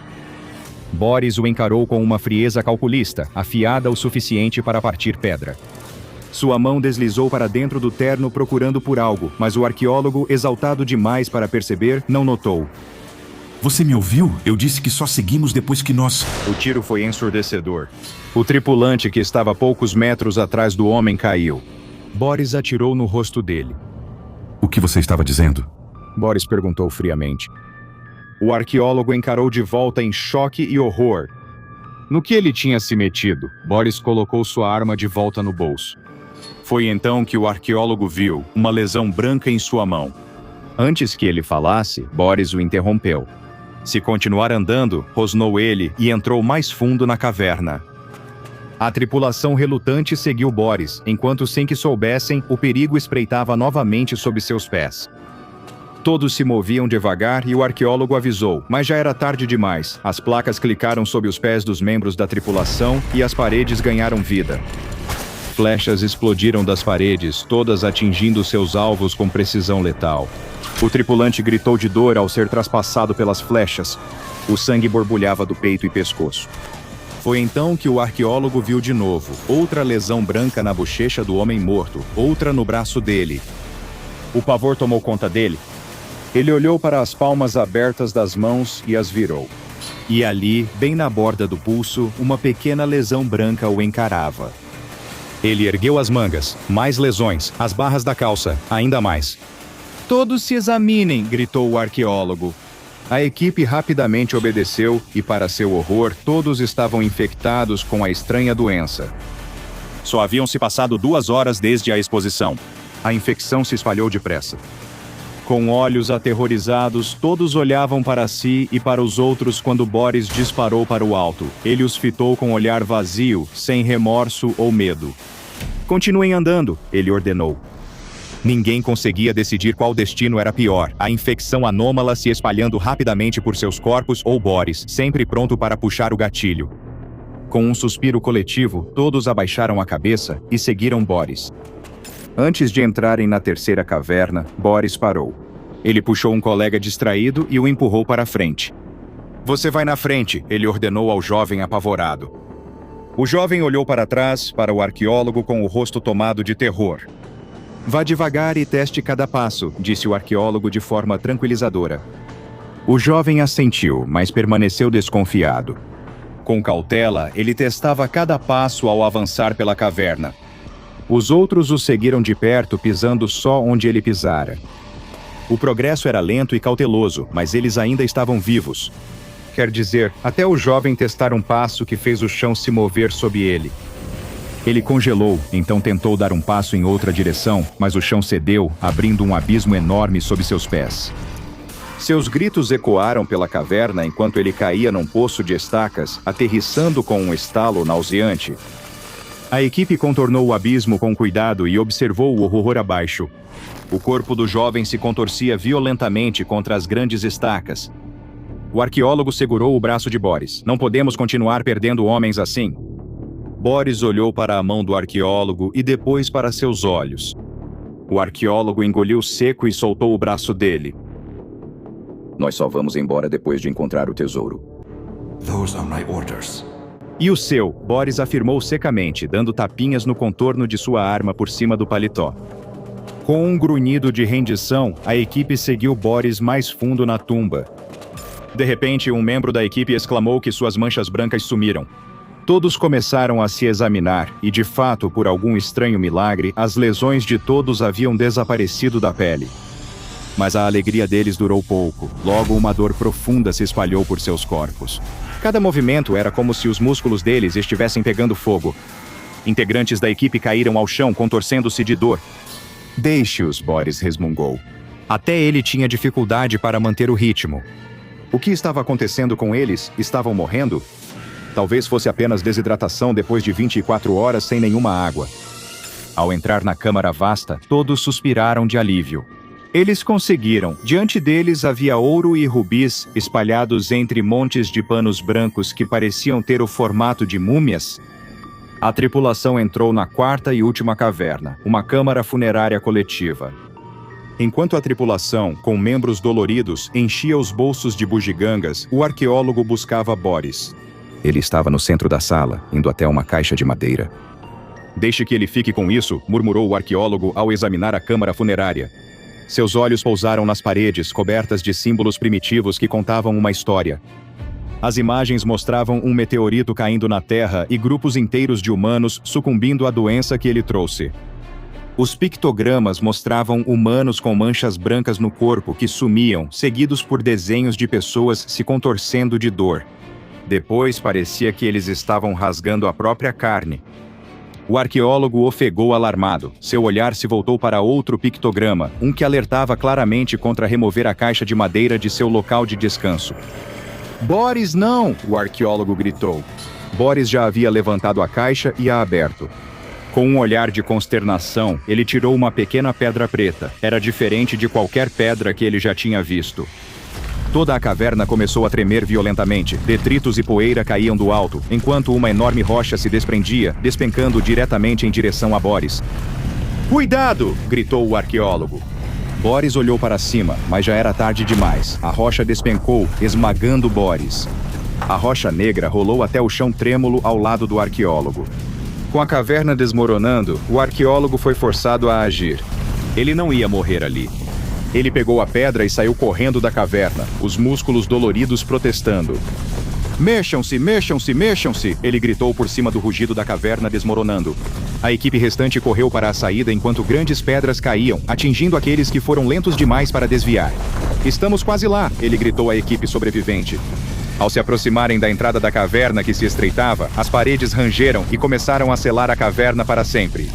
Boris o encarou com uma frieza calculista, afiada o suficiente para partir pedra. Sua mão deslizou para dentro do terno procurando por algo, mas o arqueólogo, exaltado demais para perceber, não notou. "Você me ouviu? Eu disse que só seguimos depois que nós..." O tiro foi ensurdecedor. O tripulante que estava a poucos metros atrás do homem caiu. Boris atirou no rosto dele. "O que você estava dizendo?" Boris perguntou friamente. O arqueólogo encarou de volta em choque e horror. No que ele tinha se metido, Boris colocou sua arma de volta no bolso. Foi então que o arqueólogo viu uma lesão branca em sua mão. Antes que ele falasse, Boris o interrompeu. Se continuar andando, rosnou ele e entrou mais fundo na caverna. A tripulação relutante seguiu Boris, enquanto sem que soubessem, o perigo espreitava novamente sob seus pés. Todos se moviam devagar e o arqueólogo avisou, mas já era tarde demais. As placas clicaram sob os pés dos membros da tripulação e as paredes ganharam vida. Flechas explodiram das paredes, todas atingindo seus alvos com precisão letal. O tripulante gritou de dor ao ser traspassado pelas flechas. O sangue borbulhava do peito e pescoço. Foi então que o arqueólogo viu de novo, outra lesão branca na bochecha do homem morto, outra no braço dele. O pavor tomou conta dele. Ele olhou para as palmas abertas das mãos e as virou. E ali, bem na borda do pulso, uma pequena lesão branca o encarava. Ele ergueu as mangas, mais lesões, as barras da calça, ainda mais. "Todos se examinem", gritou o arqueólogo. A equipe rapidamente obedeceu e, para seu horror, todos estavam infectados com a estranha doença. Só haviam se passado 2 horas desde a exposição. A infecção se espalhou depressa. Com olhos aterrorizados, todos olhavam para si e para os outros quando Boris disparou para o alto. Ele os fitou com um olhar vazio, sem remorso ou medo. "Continuem andando", ele ordenou. Ninguém conseguia decidir qual destino era pior, a infecção anômala se espalhando rapidamente por seus corpos ou Boris, sempre pronto para puxar o gatilho. Com um suspiro coletivo, todos abaixaram a cabeça e seguiram Boris. Antes de entrarem na terceira caverna, Boris parou. Ele puxou um colega distraído e o empurrou para a frente. "Você vai na frente", ele ordenou ao jovem apavorado. O jovem olhou para trás, para o arqueólogo com o rosto tomado de terror. "Vá devagar e teste cada passo", disse o arqueólogo de forma tranquilizadora. O jovem assentiu, mas permaneceu desconfiado. Com cautela, ele testava cada passo ao avançar pela caverna. Os outros o seguiram de perto, pisando só onde ele pisara. O progresso era lento e cauteloso, mas eles ainda estavam vivos. Quer dizer, até o jovem testar um passo que fez o chão se mover sob ele. Ele congelou, então tentou dar um passo em outra direção, mas o chão cedeu, abrindo um abismo enorme sob seus pés. Seus gritos ecoaram pela caverna enquanto ele caía num poço de estacas, aterrissando com um estalo nauseante. A equipe contornou o abismo com cuidado e observou o horror abaixo. O corpo do jovem se contorcia violentamente contra as grandes estacas. O arqueólogo segurou o braço de Boris. Não podemos continuar perdendo homens assim. Boris olhou para a mão do arqueólogo e depois para seus olhos. O arqueólogo engoliu seco e soltou o braço dele. Nós só vamos embora depois de encontrar o tesouro. Those are my orders. E o seu? Boris afirmou secamente, dando tapinhas no contorno de sua arma por cima do paletó. Com um grunhido de rendição, a equipe seguiu Boris mais fundo na tumba. De repente, um membro da equipe exclamou que suas manchas brancas sumiram. Todos começaram a se examinar e, de fato, por algum estranho milagre, as lesões de todos haviam desaparecido da pele. Mas a alegria deles durou pouco. Logo, uma dor profunda se espalhou por seus corpos. Cada movimento era como se os músculos deles estivessem pegando fogo. Integrantes da equipe caíram ao chão, contorcendo-se de dor. Deixe-os, Boris resmungou. Até ele tinha dificuldade para manter o ritmo. O que estava acontecendo com eles? Estavam morrendo? Talvez fosse apenas desidratação depois de 24 horas sem nenhuma água. Ao entrar na câmara vasta, todos suspiraram de alívio. Eles conseguiram. Diante deles havia ouro e rubis espalhados entre montes de panos brancos que pareciam ter o formato de múmias. A tripulação entrou na quarta e última caverna, uma câmara funerária coletiva. Enquanto a tripulação, com membros doloridos, enchia os bolsos de bugigangas, o arqueólogo buscava Boris. Ele estava no centro da sala, indo até uma caixa de madeira. Deixe que ele fique com isso, murmurou o arqueólogo ao examinar a câmara funerária. Seus olhos pousaram nas paredes, cobertas de símbolos primitivos que contavam uma história. As imagens mostravam um meteorito caindo na Terra e grupos inteiros de humanos sucumbindo à doença que ele trouxe. Os pictogramas mostravam humanos com manchas brancas no corpo que sumiam, seguidos por desenhos de pessoas se contorcendo de dor. Depois parecia que eles estavam rasgando a própria carne. O arqueólogo ofegou alarmado. Seu olhar se voltou para outro pictograma, um que alertava claramente contra remover a caixa de madeira de seu local de descanso. Boris, não! O arqueólogo gritou. Boris já havia levantado a caixa e a aberto. Com um olhar de consternação, ele tirou uma pequena pedra preta. Era diferente de qualquer pedra que ele já tinha visto. Toda a caverna começou a tremer violentamente. Detritos e poeira caíam do alto, enquanto uma enorme rocha se desprendia, despencando diretamente em direção a Boris. Cuidado! Gritou o arqueólogo. Boris olhou para cima, mas já era tarde demais. A rocha despencou, esmagando Boris. A rocha negra rolou até o chão trêmulo ao lado do arqueólogo. Com a caverna desmoronando, o arqueólogo foi forçado a agir. Ele não ia morrer ali. Ele pegou a pedra e saiu correndo da caverna, os músculos doloridos protestando. Mexam-se, mexam-se, mexam-se! Ele gritou por cima do rugido da caverna desmoronando. A equipe restante correu para a saída enquanto grandes pedras caíam, atingindo aqueles que foram lentos demais para desviar. Estamos quase lá! Ele gritou à equipe sobrevivente. Ao se aproximarem da entrada da caverna que se estreitava, as paredes rangeram e começaram a selar a caverna para sempre.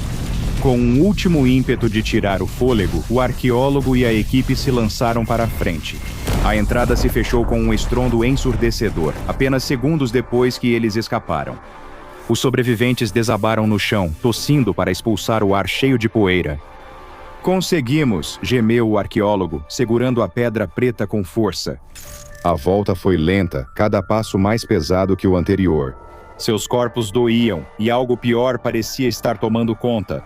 Com um último ímpeto de tirar o fôlego, o arqueólogo e a equipe se lançaram para a frente. A entrada se fechou com um estrondo ensurdecedor, apenas segundos depois que eles escaparam. Os sobreviventes desabaram no chão, tossindo para expulsar o ar cheio de poeira. Conseguimos, gemeu o arqueólogo, segurando a pedra preta com força. A volta foi lenta, cada passo mais pesado que o anterior. Seus corpos doíam, e algo pior parecia estar tomando conta.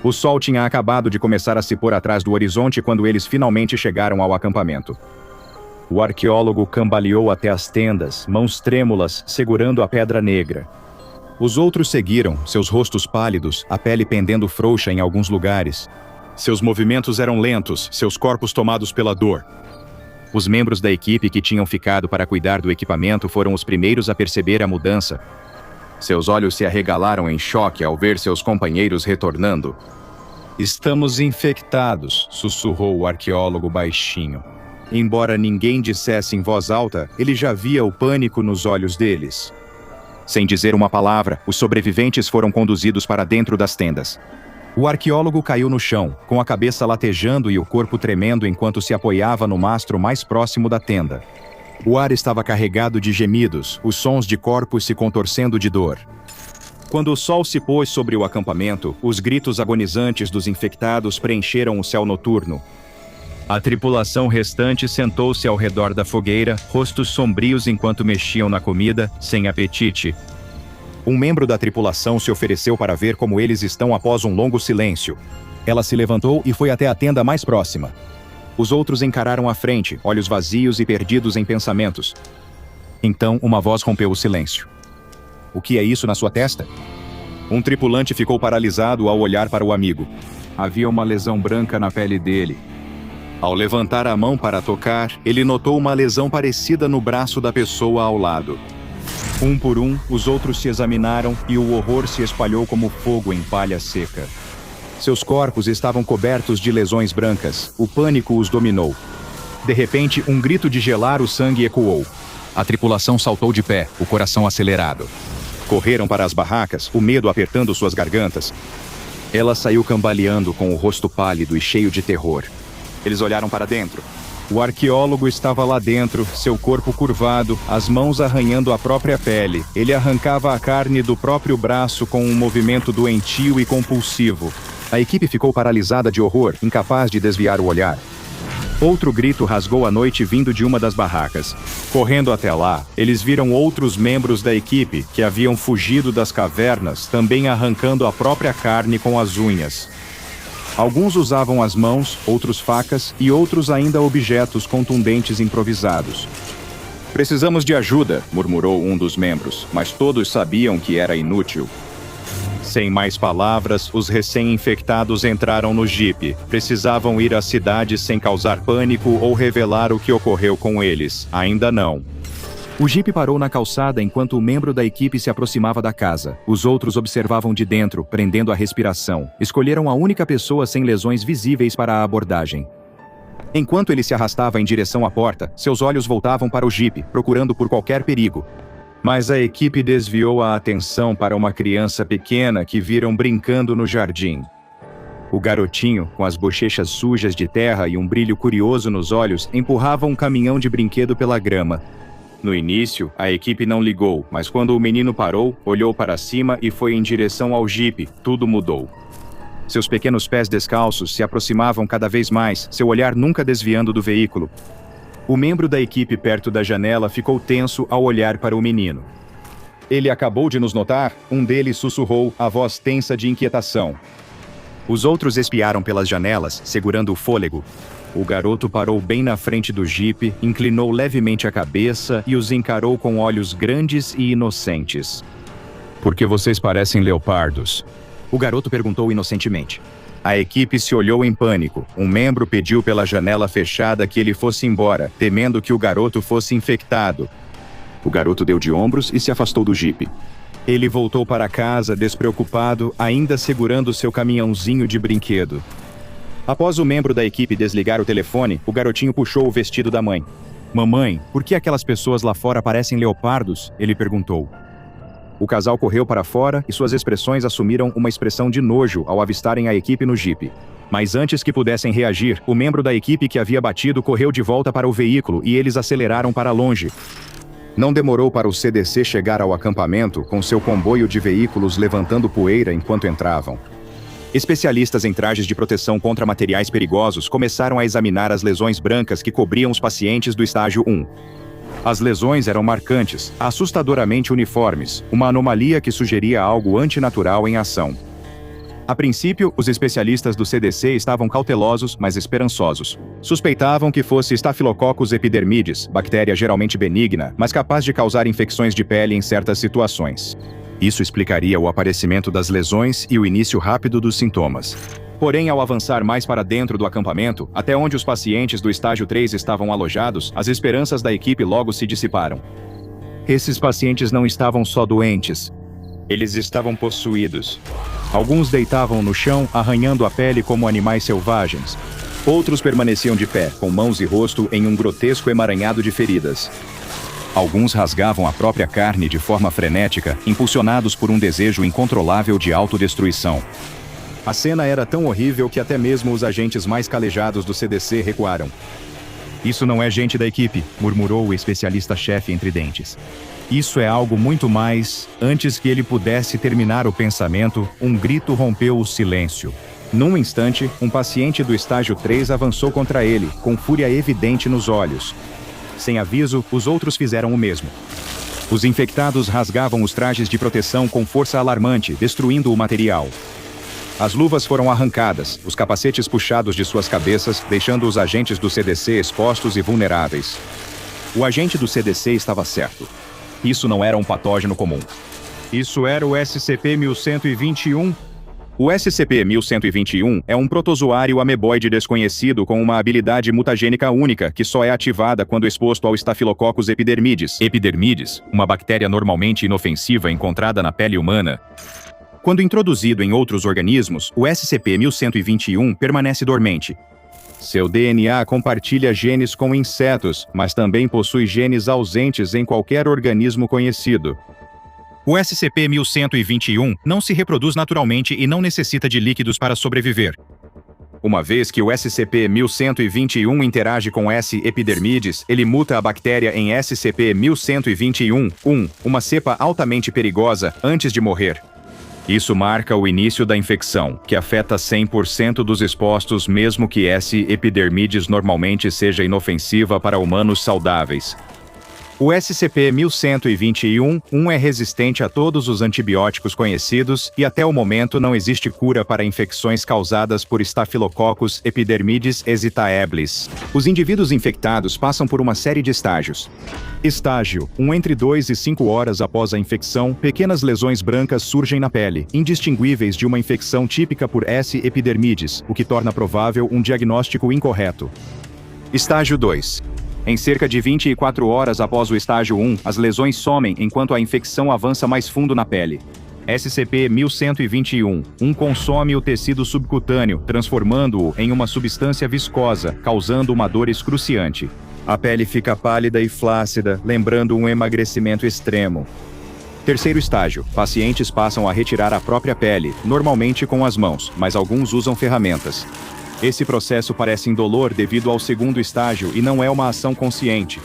O sol tinha acabado de começar a se pôr atrás do horizonte quando eles finalmente chegaram ao acampamento. O arqueólogo cambaleou até as tendas, mãos trêmulas, segurando a pedra negra. Os outros seguiram, seus rostos pálidos, a pele pendendo frouxa em alguns lugares. Seus movimentos eram lentos, seus corpos tomados pela dor. Os membros da equipe que tinham ficado para cuidar do equipamento foram os primeiros a perceber a mudança. Seus olhos se arregalaram em choque ao ver seus companheiros retornando. Estamos infectados, sussurrou o arqueólogo baixinho. Embora ninguém dissesse em voz alta, ele já via o pânico nos olhos deles. Sem dizer uma palavra, os sobreviventes foram conduzidos para dentro das tendas. O arqueólogo caiu no chão, com a cabeça latejando e o corpo tremendo enquanto se apoiava no mastro mais próximo da tenda. O ar estava carregado de gemidos, os sons de corpos se contorcendo de dor. Quando o sol se pôs sobre o acampamento, os gritos agonizantes dos infectados preencheram o céu noturno. A tripulação restante sentou-se ao redor da fogueira, rostos sombrios enquanto mexiam na comida, sem apetite. Um membro da tripulação se ofereceu para ver como eles estão após um longo silêncio. Ela se levantou e foi até a tenda mais próxima. Os outros encararam a frente, olhos vazios e perdidos em pensamentos. Então, uma voz rompeu o silêncio. O que é isso na sua testa? Um tripulante ficou paralisado ao olhar para o amigo. Havia uma lesão branca na pele dele. Ao levantar a mão para tocar, ele notou uma lesão parecida no braço da pessoa ao lado. Um por um, os outros se examinaram e o horror se espalhou como fogo em palha seca. Seus corpos estavam cobertos de lesões brancas. O pânico os dominou. De repente, um grito de gelar o sangue ecoou. A tripulação saltou de pé, o coração acelerado. Correram para as barracas, o medo apertando suas gargantas. Ela saiu cambaleando com o rosto pálido e cheio de terror. Eles olharam para dentro. O arqueólogo estava lá dentro, seu corpo curvado, as mãos arranhando a própria pele. Ele arrancava a carne do próprio braço com um movimento doentio e compulsivo. A equipe ficou paralisada de horror, incapaz de desviar o olhar. Outro grito rasgou a noite vindo de uma das barracas. Correndo até lá, eles viram outros membros da equipe que haviam fugido das cavernas, também arrancando a própria carne com as unhas. Alguns usavam as mãos, outros facas e outros ainda objetos contundentes improvisados. "Precisamos de ajuda", murmurou um dos membros, mas todos sabiam que era inútil. Sem mais palavras, os recém-infectados entraram no jipe. Precisavam ir à cidade sem causar pânico ou revelar o que ocorreu com eles. Ainda não. O jipe parou na calçada enquanto o membro da equipe se aproximava da casa. Os outros observavam de dentro, prendendo a respiração. Escolheram a única pessoa sem lesões visíveis para a abordagem. Enquanto ele se arrastava em direção à porta, seus olhos voltavam para o jipe, procurando por qualquer perigo. Mas a equipe desviou a atenção para uma criança pequena que viram brincando no jardim. O garotinho, com as bochechas sujas de terra e um brilho curioso nos olhos, empurrava um caminhão de brinquedo pela grama. No início, a equipe não ligou, mas quando o menino parou, olhou para cima e foi em direção ao jipe, tudo mudou. Seus pequenos pés descalços se aproximavam cada vez mais, seu olhar nunca desviando do veículo. O membro da equipe perto da janela ficou tenso ao olhar para o menino. "Ele acabou de nos notar?", um deles sussurrou, a voz tensa de inquietação. Os outros espiaram pelas janelas, segurando o fôlego. O garoto parou bem na frente do jipe, inclinou levemente a cabeça e os encarou com olhos grandes e inocentes. "Por que vocês parecem leopardos?", o garoto perguntou inocentemente. A equipe se olhou em pânico. Um membro pediu pela janela fechada que ele fosse embora, temendo que o garoto fosse infectado. O garoto deu de ombros e se afastou do jipe. Ele voltou para casa despreocupado, ainda segurando seu caminhãozinho de brinquedo. Após o membro da equipe desligar o telefone, o garotinho puxou o vestido da mãe. "Mamãe, por que aquelas pessoas lá fora parecem leopardos?", ele perguntou. O casal correu para fora e suas expressões assumiram uma expressão de nojo ao avistarem a equipe no jipe. Mas antes que pudessem reagir, o membro da equipe que havia batido correu de volta para o veículo e eles aceleraram para longe. Não demorou para o CDC chegar ao acampamento com seu comboio de veículos levantando poeira enquanto entravam. Especialistas em trajes de proteção contra materiais perigosos começaram a examinar as lesões brancas que cobriam os pacientes do estágio 1. As lesões eram marcantes, assustadoramente uniformes, uma anomalia que sugeria algo antinatural em ação. A princípio, os especialistas do CDC estavam cautelosos, mas esperançosos. Suspeitavam que fosse Staphylococcus epidermidis, bactéria geralmente benigna, mas capaz de causar infecções de pele em certas situações. Isso explicaria o aparecimento das lesões e o início rápido dos sintomas. Porém, ao avançar mais para dentro do acampamento, até onde os pacientes do estágio 3 estavam alojados, as esperanças da equipe logo se dissiparam. Esses pacientes não estavam só doentes. Eles estavam possuídos. Alguns deitavam no chão, arranhando a pele como animais selvagens. Outros permaneciam de pé, com mãos e rosto em um grotesco emaranhado de feridas. Alguns rasgavam a própria carne de forma frenética, impulsionados por um desejo incontrolável de autodestruição. A cena era tão horrível que até mesmo os agentes mais calejados do CDC recuaram. "Isso não é gente da equipe", murmurou o especialista-chefe entre dentes. Isso é algo muito mais. Antes que ele pudesse terminar o pensamento, um grito rompeu o silêncio. Num instante, um paciente do estágio 3 avançou contra ele, com fúria evidente nos olhos. Sem aviso, os outros fizeram o mesmo. Os infectados rasgavam os trajes de proteção com força alarmante, destruindo o material. As luvas foram arrancadas, os capacetes puxados de suas cabeças, deixando os agentes do CDC expostos e vulneráveis. O agente do CDC estava certo. Isso não era um patógeno comum. Isso era o SCP-1121. O SCP-1121 é um protozoário ameboide desconhecido com uma habilidade mutagênica única que só é ativada quando exposto ao Staphylococcus epidermidis. Epidermidis, uma bactéria normalmente inofensiva encontrada na pele humana. Quando introduzido em outros organismos, o SCP-1121 permanece dormente. Seu DNA compartilha genes com insetos, mas também possui genes ausentes em qualquer organismo conhecido. O SCP-1121 não se reproduz naturalmente e não necessita de líquidos para sobreviver. Uma vez que o SCP-1121 interage com S. epidermidis, ele muta a bactéria em SCP-1121-1, uma cepa altamente perigosa, antes de morrer. Isso marca o início da infecção, que afeta 100% dos expostos mesmo que S. epidermidis normalmente seja inofensiva para humanos saudáveis. O SCP-1121-1 é resistente a todos os antibióticos conhecidos e até o momento não existe cura para infecções causadas por Staphylococcus epidermidis hesitaeblis. Os indivíduos infectados passam por uma série de estágios. Estágio 1. Entre 2 e 5 horas após a infecção, pequenas lesões brancas surgem na pele, indistinguíveis de uma infecção típica por S. epidermidis, o que torna provável um diagnóstico incorreto. Estágio 2. Em cerca de 24 horas após o estágio 1, as lesões somem enquanto a infecção avança mais fundo na pele. SCP-1121-1 consome o tecido subcutâneo, transformando-o em uma substância viscosa, causando uma dor excruciante. A pele fica pálida e flácida, lembrando um emagrecimento extremo. Terceiro estágio. Pacientes passam a retirar a própria pele, normalmente com as mãos, mas alguns usam ferramentas. Esse processo parece indolor devido ao segundo estágio e não é uma ação consciente.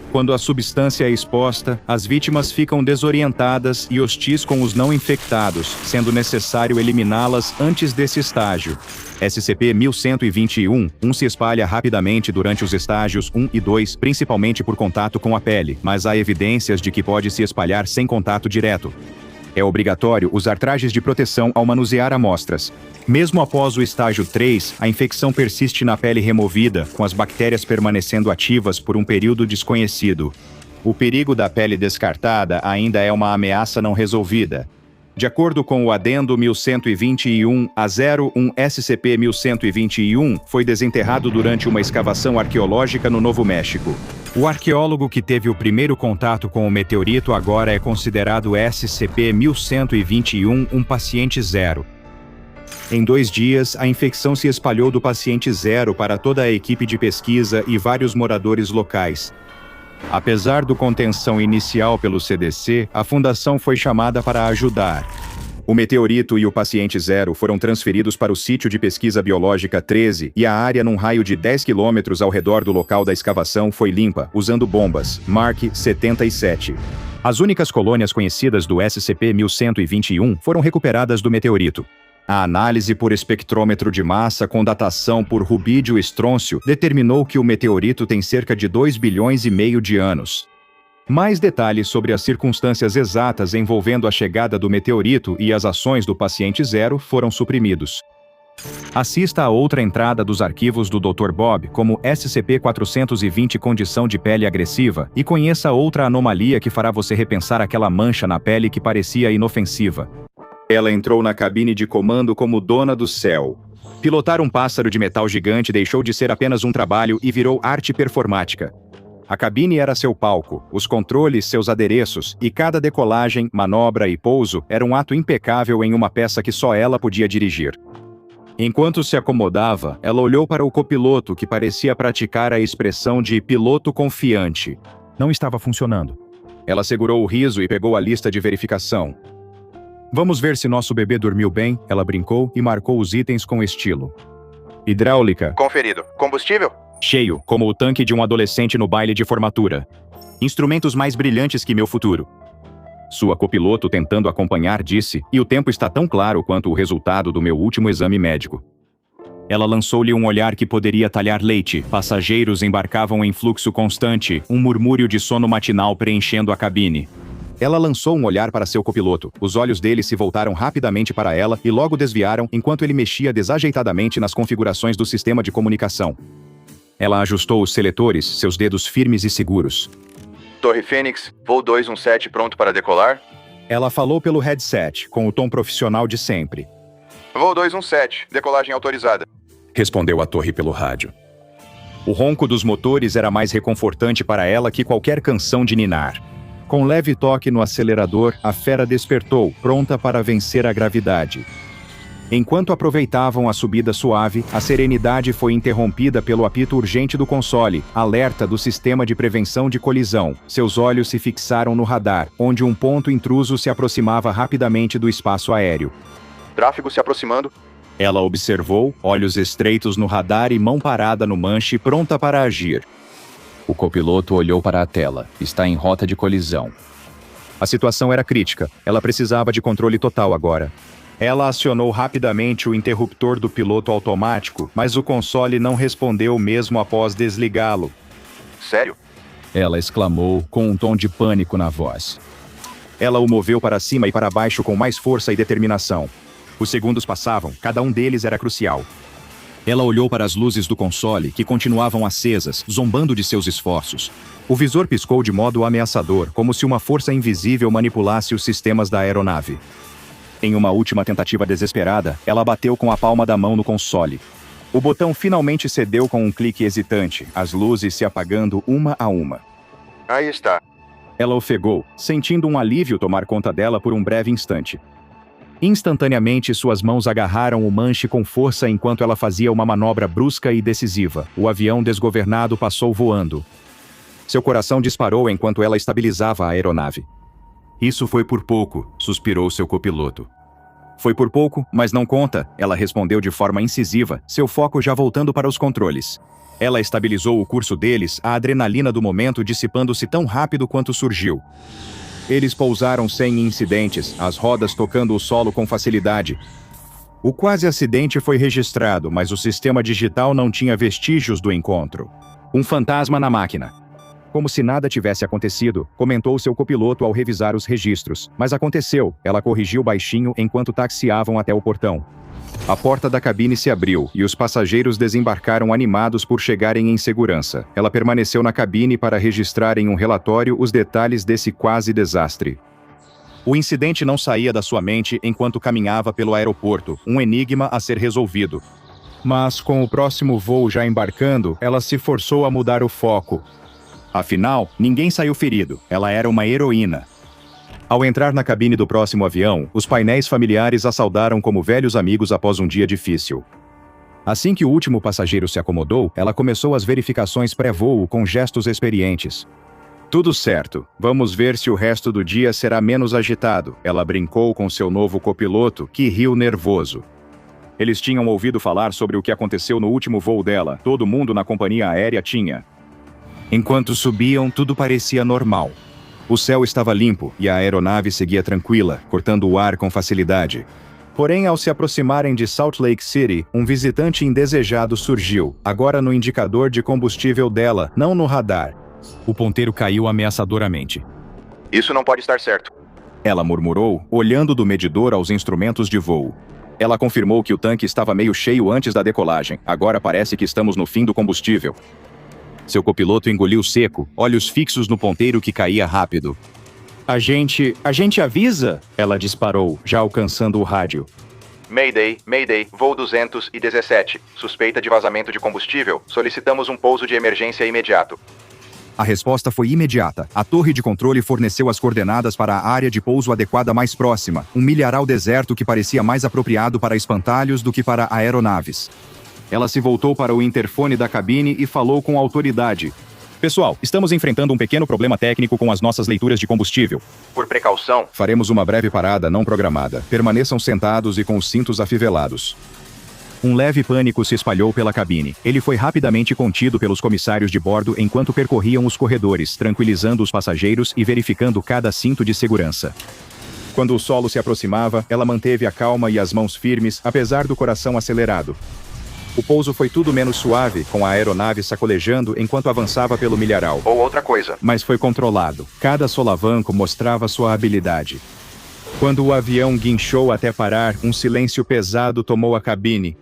Quando a substância é exposta, as vítimas ficam desorientadas e hostis com os não infectados, sendo necessário eliminá-las antes desse estágio. SCP-1121-1 se espalha rapidamente durante os estágios 1 e 2, principalmente por contato com a pele, mas há evidências de que pode se espalhar sem contato direto. É obrigatório usar trajes de proteção ao manusear amostras. Mesmo após o estágio 3, a infecção persiste na pele removida, com as bactérias permanecendo ativas por um período desconhecido. O perigo da pele descartada ainda é uma ameaça não resolvida. De acordo com o Adendo 1121-A01 SCP-1121 foi desenterrado durante uma escavação arqueológica no Novo México. O arqueólogo que teve o primeiro contato com o meteorito agora é considerado SCP-1121 um paciente 0. Em 2 dias, a infecção se espalhou do paciente 0 para toda a equipe de pesquisa e vários moradores locais. Apesar do contenção inicial pelo CDC, a fundação foi chamada para ajudar. O meteorito e o paciente 0 foram transferidos para o sítio de pesquisa biológica 13 e a área num raio de 10 quilômetros ao redor do local da escavação foi limpa, usando bombas, Mark 77. As únicas colônias conhecidas do SCP-1121 foram recuperadas do meteorito. A análise por espectrômetro de massa com datação por rubídio-estrôncio determinou que o meteorito tem cerca de 2,5 bilhões de anos. Mais detalhes sobre as circunstâncias exatas envolvendo a chegada do meteorito e as ações do paciente 0 foram suprimidos. Assista a outra entrada dos arquivos do Dr. Bob como SCP-420 Condição de pele agressiva e conheça outra anomalia que fará você repensar aquela mancha na pele que parecia inofensiva. Ela entrou na cabine de comando como dona do céu. Pilotar um pássaro de metal gigante deixou de ser apenas um trabalho e virou arte performática. A cabine era seu palco, os controles seus adereços, e cada decolagem, manobra e pouso era um ato impecável em uma peça que só ela podia dirigir. Enquanto se acomodava, ela olhou para o copiloto que parecia praticar a expressão de piloto confiante. Não estava funcionando. Ela segurou o riso e pegou a lista de verificação. Vamos ver se nosso bebê dormiu bem, ela brincou e marcou os itens com estilo. Hidráulica. Conferido. Combustível? Cheio, como o tanque de um adolescente no baile de formatura. Instrumentos mais brilhantes que meu futuro. Sua copiloto, tentando acompanhar, disse, e o tempo está tão claro quanto o resultado do meu último exame médico. Ela lançou-lhe um olhar que poderia talhar leite. Passageiros embarcavam em fluxo constante, um murmúrio de sono matinal preenchendo a cabine. Ela lançou um olhar para seu copiloto. Os olhos dele se voltaram rapidamente para ela e logo desviaram enquanto ele mexia desajeitadamente nas configurações do sistema de comunicação. Ela ajustou os seletores, seus dedos firmes e seguros. Torre Fênix, voo 217 pronto para decolar? Ela falou pelo headset, com o tom profissional de sempre. Voo 217, decolagem autorizada. Respondeu a torre pelo rádio. O ronco dos motores era mais reconfortante para ela que qualquer canção de ninar. Com leve toque no acelerador, a fera despertou, pronta para vencer a gravidade. Enquanto aproveitavam a subida suave, a serenidade foi interrompida pelo apito urgente do console, alerta do sistema de prevenção de colisão. Seus olhos se fixaram no radar, onde um ponto intruso se aproximava rapidamente do espaço aéreo. Tráfego se aproximando. Ela observou, olhos estreitos no radar e mão parada no manche, pronta para agir. O copiloto olhou para a tela. Está em rota de colisão. A situação era crítica. Ela precisava de controle total agora. Ela acionou rapidamente o interruptor do piloto automático, mas o console não respondeu mesmo após desligá-lo. Sério? Ela exclamou, com um tom de pânico na voz. Ela o moveu para cima e para baixo com mais força e determinação. Os segundos passavam, cada um deles era crucial. Ela olhou para as luzes do console, que continuavam acesas, zombando de seus esforços. O visor piscou de modo ameaçador, como se uma força invisível manipulasse os sistemas da aeronave. Em uma última tentativa desesperada, ela bateu com a palma da mão no console. O botão finalmente cedeu com um clique hesitante, as luzes se apagando uma a uma. Aí está. Ela ofegou, sentindo um alívio tomar conta dela por um breve instante. Instantaneamente, suas mãos agarraram o manche com força enquanto ela fazia uma manobra brusca e decisiva. O avião desgovernado passou voando. Seu coração disparou enquanto ela estabilizava a aeronave. Isso foi por pouco, suspirou seu copiloto. Foi por pouco, mas não conta, ela respondeu de forma incisiva, seu foco já voltando para os controles. Ela estabilizou o curso deles, a adrenalina do momento dissipando-se tão rápido quanto surgiu. Eles pousaram sem incidentes, as rodas tocando o solo com facilidade. O quase acidente foi registrado, mas o sistema digital não tinha vestígios do encontro. Um fantasma na máquina. Como se nada tivesse acontecido, comentou seu copiloto ao revisar os registros. Mas aconteceu, ela corrigiu baixinho enquanto taxiavam até o portão. A porta da cabine se abriu e os passageiros desembarcaram animados por chegarem em segurança. Ela permaneceu na cabine para registrar em um relatório os detalhes desse quase desastre. O incidente não saía da sua mente enquanto caminhava pelo aeroporto, um enigma a ser resolvido. Mas com o próximo voo já embarcando, ela se forçou a mudar o foco. Afinal, ninguém saiu ferido. Ela era uma heroína. Ao entrar na cabine do próximo avião, os painéis familiares a saudaram como velhos amigos após um dia difícil. Assim que o último passageiro se acomodou, ela começou as verificações pré-voo com gestos experientes. Tudo certo. Vamos ver se o resto do dia será menos agitado. Ela brincou com seu novo copiloto, que riu nervoso. Eles tinham ouvido falar sobre o que aconteceu no último voo dela. Todo mundo na companhia aérea tinha. Enquanto subiam, tudo parecia normal. O céu estava limpo e a aeronave seguia tranquila, cortando o ar com facilidade. Porém, ao se aproximarem de Salt Lake City, um visitante indesejado surgiu, agora no indicador de combustível dela, não no radar. O ponteiro caiu ameaçadoramente. Isso não pode estar certo. Ela murmurou, olhando do medidor aos instrumentos de voo. Ela confirmou que o tanque estava meio cheio antes da decolagem. Agora parece que estamos no fim do combustível. Seu copiloto engoliu seco, olhos fixos no ponteiro que caía rápido. A gente avisa? Ela disparou, já alcançando o rádio. Mayday, voo 217. Suspeita de vazamento de combustível. Solicitamos um pouso de emergência imediato. A resposta foi imediata. A torre de controle forneceu as coordenadas para a área de pouso adequada mais próxima, um milharal deserto que parecia mais apropriado para espantalhos do que para aeronaves. Ela se voltou para o interfone da cabine e falou com autoridade. Pessoal, estamos enfrentando um pequeno problema técnico com as nossas leituras de combustível. Por precaução, faremos uma breve parada não programada. Permaneçam sentados e com os cintos afivelados. Um leve pânico se espalhou pela cabine. Ele foi rapidamente contido pelos comissários de bordo enquanto percorriam os corredores, tranquilizando os passageiros e verificando cada cinto de segurança. Quando o solo se aproximava, ela manteve a calma e as mãos firmes, apesar do coração acelerado. O pouso foi tudo menos suave, com a aeronave sacolejando enquanto avançava pelo milharal. Ou outra coisa. Mas foi controlado. Cada solavanco mostrava sua habilidade. Quando o avião guinchou até parar, um silêncio pesado tomou a cabine.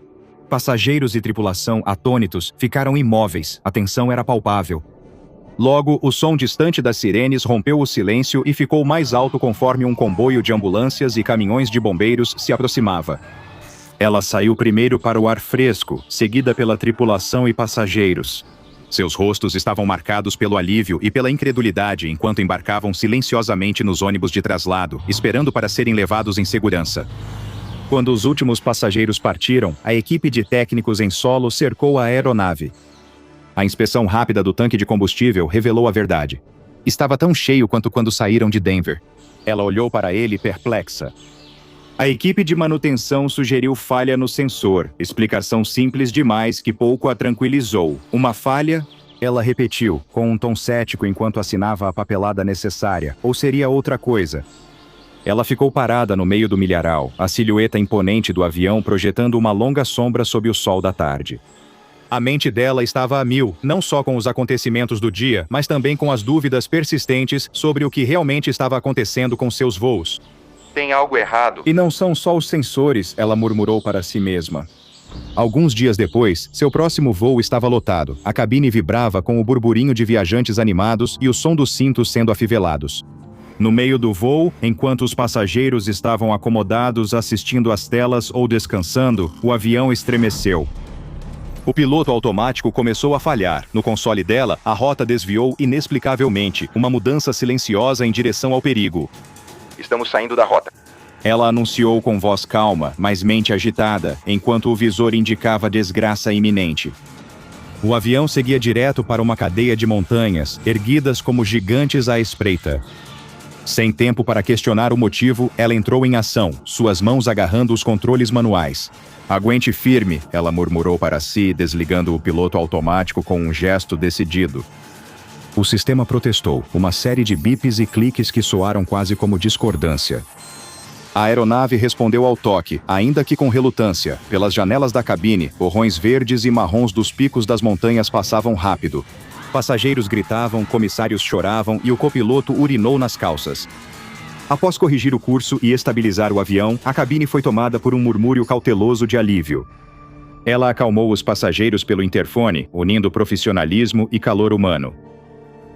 Passageiros e tripulação, atônitos, ficaram imóveis. A tensão era palpável. Logo, o som distante das sirenes rompeu o silêncio e ficou mais alto conforme um comboio de ambulâncias e caminhões de bombeiros se aproximava. Ela saiu primeiro para o ar fresco, seguida pela tripulação e passageiros. Seus rostos estavam marcados pelo alívio e pela incredulidade enquanto embarcavam silenciosamente nos ônibus de traslado, esperando para serem levados em segurança. Quando os últimos passageiros partiram, a equipe de técnicos em solo cercou a aeronave. A inspeção rápida do tanque de combustível revelou a verdade. Estava tão cheio quanto quando saíram de Denver. Ela olhou para ele perplexa. A equipe de manutenção sugeriu falha no sensor, explicação simples demais que pouco a tranquilizou. Uma falha? Ela repetiu, com um tom cético enquanto assinava a papelada necessária. Ou seria outra coisa? Ela ficou parada no meio do milharal, a silhueta imponente do avião projetando uma longa sombra sob o sol da tarde. A mente dela estava a mil, não só com os acontecimentos do dia, mas também com as dúvidas persistentes sobre o que realmente estava acontecendo com seus voos. Tem algo errado. E não são só os sensores, ela murmurou para si mesma. Alguns dias depois, seu próximo voo estava lotado. A cabine vibrava com o burburinho de viajantes animados e o som dos cintos sendo afivelados. No meio do voo, enquanto os passageiros estavam acomodados assistindo às telas ou descansando, o avião estremeceu. O piloto automático começou a falhar. No console dela, a rota desviou inexplicavelmente, uma mudança silenciosa em direção ao perigo. Estamos saindo da rota. Ela anunciou com voz calma, mas mente agitada, enquanto o visor indicava desgraça iminente. O avião seguia direto para uma cadeia de montanhas, erguidas como gigantes à espreita. Sem tempo para questionar o motivo, ela entrou em ação, suas mãos agarrando os controles manuais. Aguente firme, ela murmurou para si, desligando o piloto automático com um gesto decidido. O sistema protestou, uma série de bips e cliques que soaram quase como discordância. A aeronave respondeu ao toque, ainda que com relutância. Pelas janelas da cabine, borrões verdes e marrons dos picos das montanhas passavam rápido. Passageiros gritavam, comissários choravam e o copiloto urinou nas calças. Após corrigir o curso e estabilizar o avião, a cabine foi tomada por um murmúrio cauteloso de alívio. Ela acalmou os passageiros pelo interfone, unindo profissionalismo e calor humano.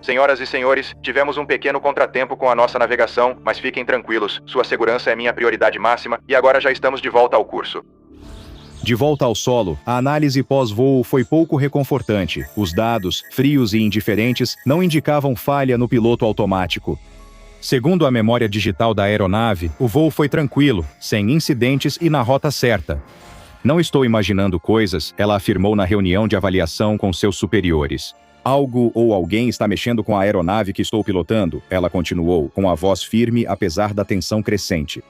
Senhoras e senhores, tivemos um pequeno contratempo com a nossa navegação, mas fiquem tranquilos, sua segurança é minha prioridade máxima e agora já estamos de volta ao curso. De volta ao solo, a análise pós-voo foi pouco reconfortante. Os dados, frios e indiferentes, não indicavam falha no piloto automático. Segundo a memória digital da aeronave, o voo foi tranquilo, sem incidentes e na rota certa. Não estou imaginando coisas, ela afirmou na reunião de avaliação com seus superiores. Algo ou alguém está mexendo com a aeronave que estou pilotando, ela continuou, com a voz firme apesar da tensão crescente.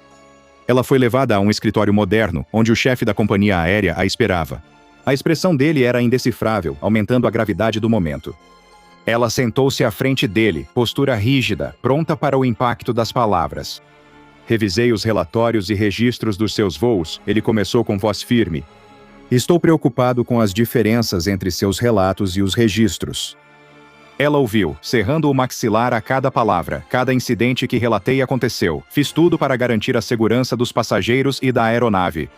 Ela foi levada a um escritório moderno, onde o chefe da companhia aérea a esperava. A expressão dele era indecifrável, aumentando a gravidade do momento. Ela sentou-se à frente dele, postura rígida, pronta para o impacto das palavras. Revisei os relatórios e registros dos seus voos, ele começou com voz firme. Estou preocupado com as diferenças entre seus relatos e os registros. Ela ouviu, cerrando o maxilar a cada palavra. Cada incidente que relatei aconteceu. Fiz tudo para garantir a segurança dos passageiros e da aeronave.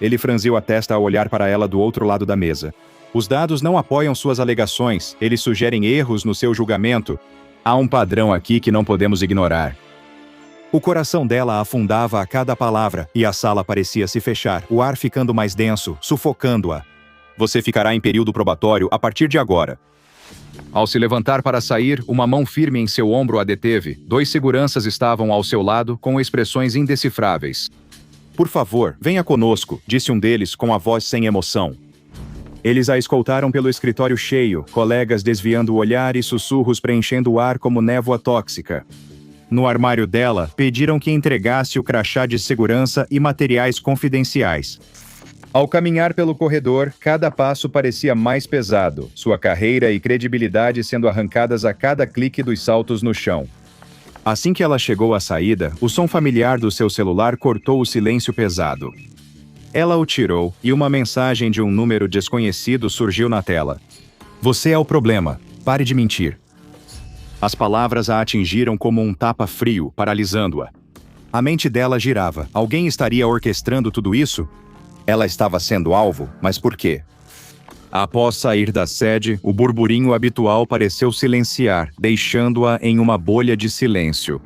Ele franziu a testa ao olhar para ela do outro lado da mesa. Os dados não apoiam suas alegações, eles sugerem erros no seu julgamento. Há um padrão aqui que não podemos ignorar. O coração dela afundava a cada palavra, e a sala parecia se fechar, o ar ficando mais denso, sufocando-a. Você ficará em período probatório a partir de agora. Ao se levantar para sair, uma mão firme em seu ombro a deteve. 2 seguranças estavam ao seu lado, com expressões indecifráveis. Por favor, venha conosco, disse um deles com a voz sem emoção. Eles a escoltaram pelo escritório cheio, colegas desviando o olhar e sussurros preenchendo o ar como névoa tóxica. No armário dela, pediram que entregasse o crachá de segurança e materiais confidenciais. Ao caminhar pelo corredor, cada passo parecia mais pesado, sua carreira e credibilidade sendo arrancadas a cada clique dos saltos no chão. Assim que ela chegou à saída, o som familiar do seu celular cortou o silêncio pesado. Ela o tirou e uma mensagem de um número desconhecido surgiu na tela. Você é o problema. Pare de mentir. As palavras a atingiram como um tapa frio, paralisando-a. A mente dela girava. Alguém estaria orquestrando tudo isso? Ela estava sendo alvo, mas por quê? Após sair da sede, o burburinho habitual pareceu silenciar, deixando-a em uma bolha de silêncio.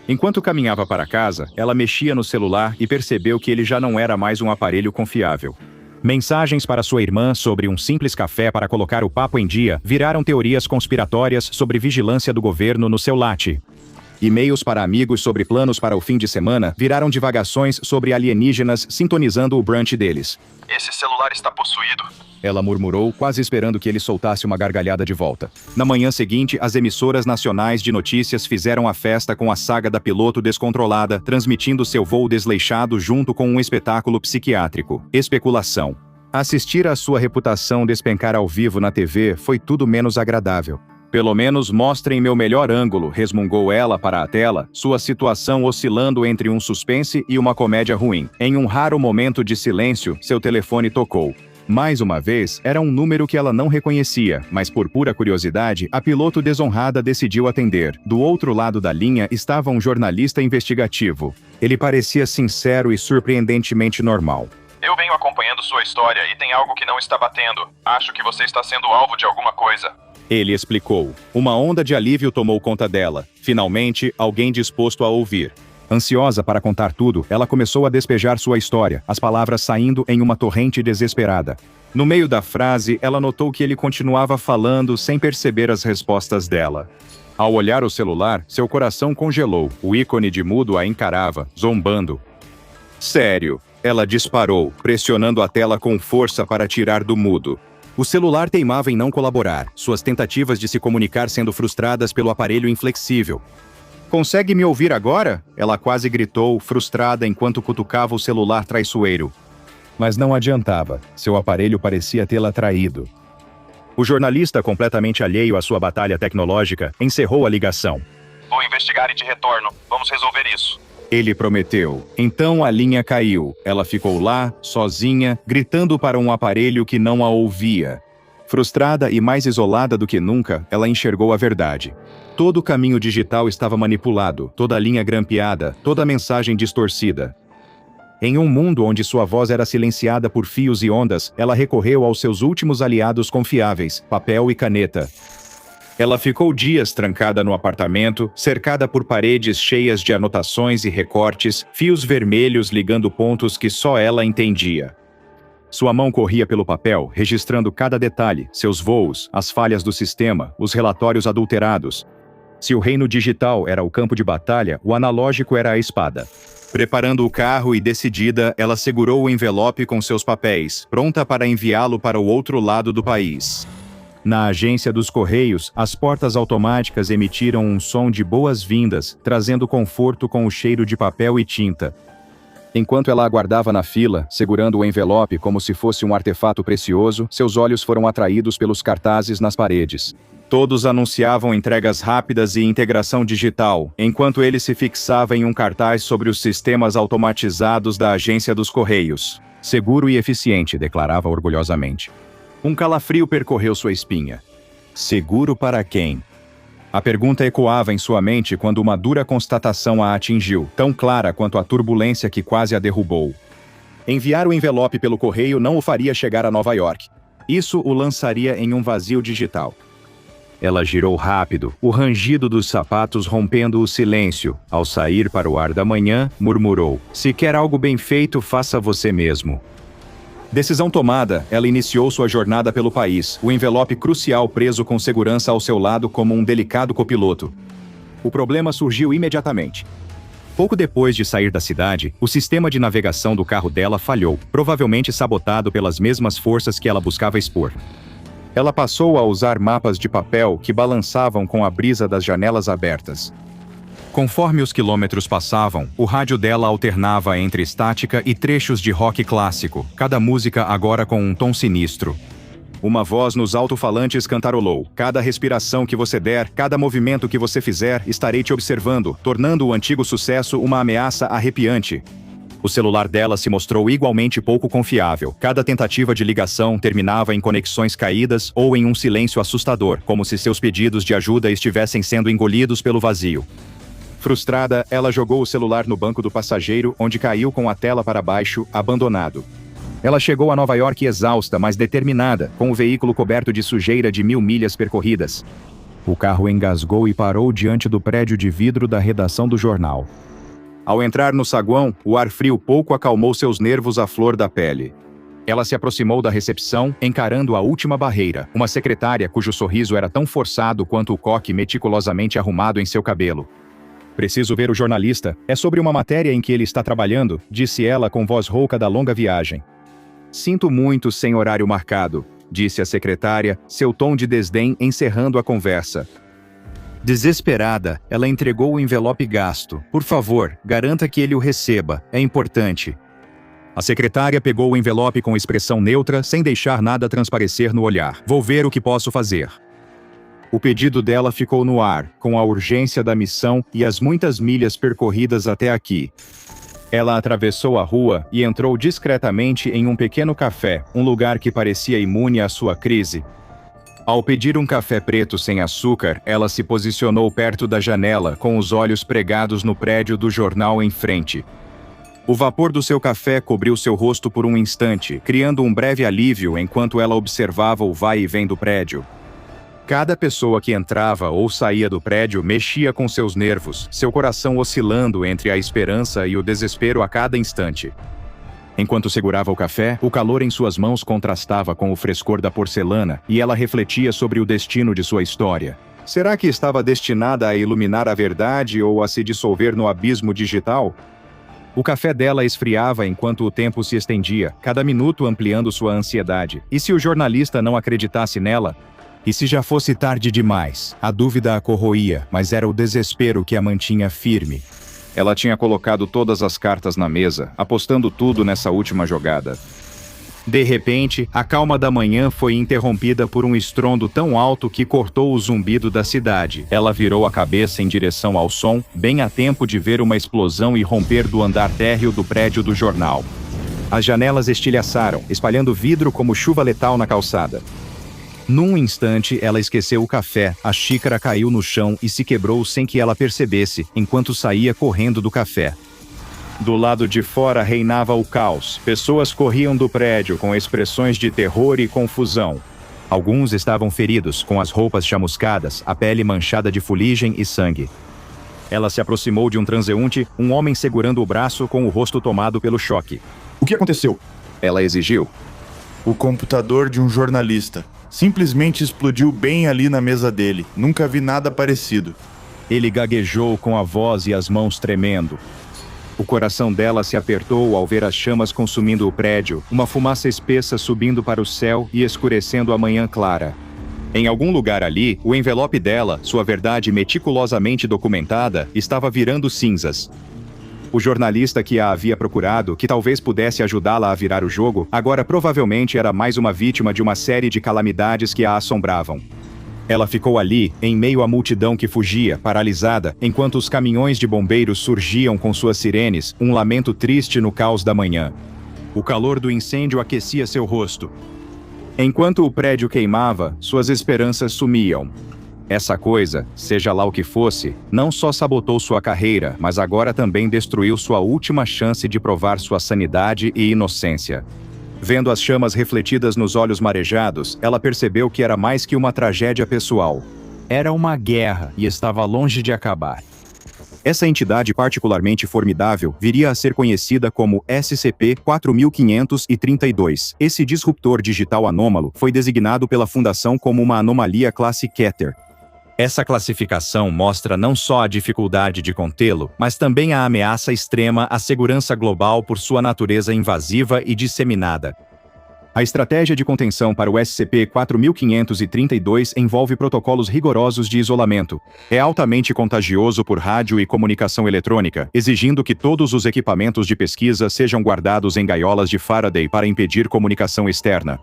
Enquanto caminhava para casa, ela mexia no celular e percebeu que ele já não era mais um aparelho confiável. Mensagens para sua irmã sobre um simples café para colocar o papo em dia viraram teorias conspiratórias sobre vigilância do governo no seu latte. E-mails para amigos sobre planos para o fim de semana viraram divagações sobre alienígenas sintonizando o brunch deles. Esse celular está possuído. Ela murmurou, quase esperando que ele soltasse uma gargalhada de volta. Na manhã seguinte, as emissoras nacionais de notícias fizeram a festa com a saga da piloto descontrolada, transmitindo seu voo desleixado junto com um espetáculo psiquiátrico. Especulação. Assistir a sua reputação despencar ao vivo na TV foi tudo menos agradável. Pelo menos mostrem meu melhor ângulo, resmungou ela para a tela, sua situação oscilando entre um suspense e uma comédia ruim. Em um raro momento de silêncio, seu telefone tocou. Mais uma vez, era um número que ela não reconhecia, mas por pura curiosidade, a piloto desonrada decidiu atender. Do outro lado da linha estava um jornalista investigativo. Ele parecia sincero e surpreendentemente normal. Eu venho acompanhando sua história e tem algo que não está batendo. Acho que você está sendo alvo de alguma coisa. Ele explicou. Uma onda de alívio tomou conta dela. Finalmente, alguém disposto a ouvir. Ansiosa para contar tudo, ela começou a despejar sua história, as palavras saindo em uma torrente desesperada. No meio da frase, ela notou que ele continuava falando sem perceber as respostas dela. Ao olhar o celular, seu coração congelou. O ícone de mudo a encarava, zombando. Sério, ela disparou, pressionando a tela com força para tirar do mudo. O celular teimava em não colaborar, suas tentativas de se comunicar sendo frustradas pelo aparelho inflexível. Consegue me ouvir agora? Ela quase gritou, frustrada enquanto cutucava o celular traiçoeiro. Mas não adiantava, seu aparelho parecia tê-la traído. O jornalista, completamente alheio à sua batalha tecnológica, encerrou a ligação. Vou investigar e te retorno. Vamos resolver isso. Ele prometeu. Então a linha caiu. Ela ficou lá, sozinha, gritando para um aparelho que não a ouvia. Frustrada e mais isolada do que nunca, ela enxergou a verdade. Todo o caminho digital estava manipulado, toda a linha grampeada, toda a mensagem distorcida. Em um mundo onde sua voz era silenciada por fios e ondas, ela recorreu aos seus últimos aliados confiáveis, papel e caneta. Ela ficou dias trancada no apartamento, cercada por paredes cheias de anotações e recortes, fios vermelhos ligando pontos que só ela entendia. Sua mão corria pelo papel, registrando cada detalhe, seus voos, as falhas do sistema, os relatórios adulterados. Se o reino digital era o campo de batalha, o analógico era a espada. Preparando o carro e decidida, ela segurou o envelope com seus papéis, pronta para enviá-lo para o outro lado do país. Na agência dos Correios, as portas automáticas emitiram um som de boas-vindas, trazendo conforto com o cheiro de papel e tinta. Enquanto ela aguardava na fila, segurando o envelope como se fosse um artefato precioso, seus olhos foram atraídos pelos cartazes nas paredes. Todos anunciavam entregas rápidas e integração digital, enquanto ele se fixava em um cartaz sobre os sistemas automatizados da agência dos Correios. Seguro e eficiente, declarava orgulhosamente. Um calafrio percorreu sua espinha. Seguro para quem? A pergunta ecoava em sua mente quando uma dura constatação a atingiu, tão clara quanto a turbulência que quase a derrubou. Enviar o envelope pelo correio não o faria chegar a Nova York. Isso o lançaria em um vazio digital. Ela girou rápido, o rangido dos sapatos rompendo o silêncio. Ao sair para o ar da manhã, murmurou: "Se quer algo bem feito, faça você mesmo." Decisão tomada, ela iniciou sua jornada pelo país, o envelope crucial preso com segurança ao seu lado como um delicado copiloto. O problema surgiu imediatamente. Pouco depois de sair da cidade, o sistema de navegação do carro dela falhou, provavelmente sabotado pelas mesmas forças que ela buscava expor. Ela passou a usar mapas de papel que balançavam com a brisa das janelas abertas. Conforme os quilômetros passavam, o rádio dela alternava entre estática e trechos de rock clássico, cada música agora com um tom sinistro. Uma voz nos alto-falantes cantarolou: "Cada respiração que você der, cada movimento que você fizer, estarei te observando, tornando o antigo sucesso uma ameaça arrepiante." O celular dela se mostrou igualmente pouco confiável. Cada tentativa de ligação terminava em conexões caídas ou em um silêncio assustador, como se seus pedidos de ajuda estivessem sendo engolidos pelo vazio. Frustrada, ela jogou o celular no banco do passageiro, onde caiu com a tela para baixo, abandonado. Ela chegou a Nova York exausta, mas determinada, com o veículo coberto de sujeira de 1000 milhas percorridas. O carro engasgou e parou diante do prédio de vidro da redação do jornal. Ao entrar no saguão, o ar frio pouco acalmou seus nervos à flor da pele. Ela se aproximou da recepção, encarando a última barreira, uma secretária cujo sorriso era tão forçado quanto o coque meticulosamente arrumado em seu cabelo. "Preciso ver o jornalista. É sobre uma matéria em que ele está trabalhando", disse ela com voz rouca da longa viagem. "Sinto muito, sem horário marcado", disse a secretária, seu tom de desdém encerrando a conversa. Desesperada, ela entregou o envelope gasto. "Por favor, garanta que ele o receba. É importante." A secretária pegou o envelope com expressão neutra, sem deixar nada transparecer no olhar. "Vou ver o que posso fazer." O pedido dela ficou no ar, com a urgência da missão e as muitas milhas percorridas até aqui. Ela atravessou a rua e entrou discretamente em um pequeno café, um lugar que parecia imune à sua crise. Ao pedir um café preto sem açúcar, ela se posicionou perto da janela, com os olhos pregados no prédio do jornal em frente. O vapor do seu café cobriu seu rosto por um instante, criando um breve alívio enquanto ela observava o vai e vem do prédio. Cada pessoa que entrava ou saía do prédio mexia com seus nervos, seu coração oscilando entre a esperança e o desespero a cada instante. Enquanto segurava o café, o calor em suas mãos contrastava com o frescor da porcelana e ela refletia sobre o destino de sua história. Será que estava destinada a iluminar a verdade ou a se dissolver no abismo digital? O café dela esfriava enquanto o tempo se estendia, cada minuto ampliando sua ansiedade. E se o jornalista não acreditasse nela? E se já fosse tarde demais? A dúvida a corroía, mas era o desespero que a mantinha firme. Ela tinha colocado todas as cartas na mesa, apostando tudo nessa última jogada. De repente, a calma da manhã foi interrompida por um estrondo tão alto que cortou o zumbido da cidade. Ela virou a cabeça em direção ao som, bem a tempo de ver uma explosão irromper do andar térreo do prédio do jornal. As janelas estilhaçaram, espalhando vidro como chuva letal na calçada. Num instante, ela esqueceu o café, a xícara caiu no chão e se quebrou sem que ela percebesse, enquanto saía correndo do café. Do lado de fora reinava o caos. Pessoas corriam do prédio com expressões de terror e confusão. Alguns estavam feridos, com as roupas chamuscadas, a pele manchada de fuligem e sangue. Ela se aproximou de um transeunte, um homem segurando o braço com o rosto tomado pelo choque. "O que aconteceu?" Ela exigiu. "O computador de um jornalista. Simplesmente explodiu bem ali na mesa dele. Nunca vi nada parecido." Ele gaguejou com a voz e as mãos tremendo. O coração dela se apertou ao ver as chamas consumindo o prédio, uma fumaça espessa subindo para o céu e escurecendo a manhã clara. Em algum lugar ali, o envelope dela, sua verdade meticulosamente documentada, estava virando cinzas. O jornalista que a havia procurado, que talvez pudesse ajudá-la a virar o jogo, agora provavelmente era mais uma vítima de uma série de calamidades que a assombravam. Ela ficou ali, em meio à multidão que fugia, paralisada, enquanto os caminhões de bombeiros surgiam com suas sirenes, um lamento triste no caos da manhã. O calor do incêndio aquecia seu rosto. Enquanto o prédio queimava, suas esperanças sumiam. Essa coisa, seja lá o que fosse, não só sabotou sua carreira, mas agora também destruiu sua última chance de provar sua sanidade e inocência. Vendo as chamas refletidas nos olhos marejados, ela percebeu que era mais que uma tragédia pessoal. Era uma guerra e estava longe de acabar. Essa entidade particularmente formidável viria a ser conhecida como SCP-4532. Esse disruptor digital anômalo foi designado pela Fundação como uma anomalia classe Keter. Essa classificação mostra não só a dificuldade de contê-lo, mas também a ameaça extrema à segurança global por sua natureza invasiva e disseminada. A estratégia de contenção para o SCP-4532 envolve protocolos rigorosos de isolamento. É altamente contagioso por rádio e comunicação eletrônica, exigindo que todos os equipamentos de pesquisa sejam guardados em gaiolas de Faraday para impedir comunicação externa.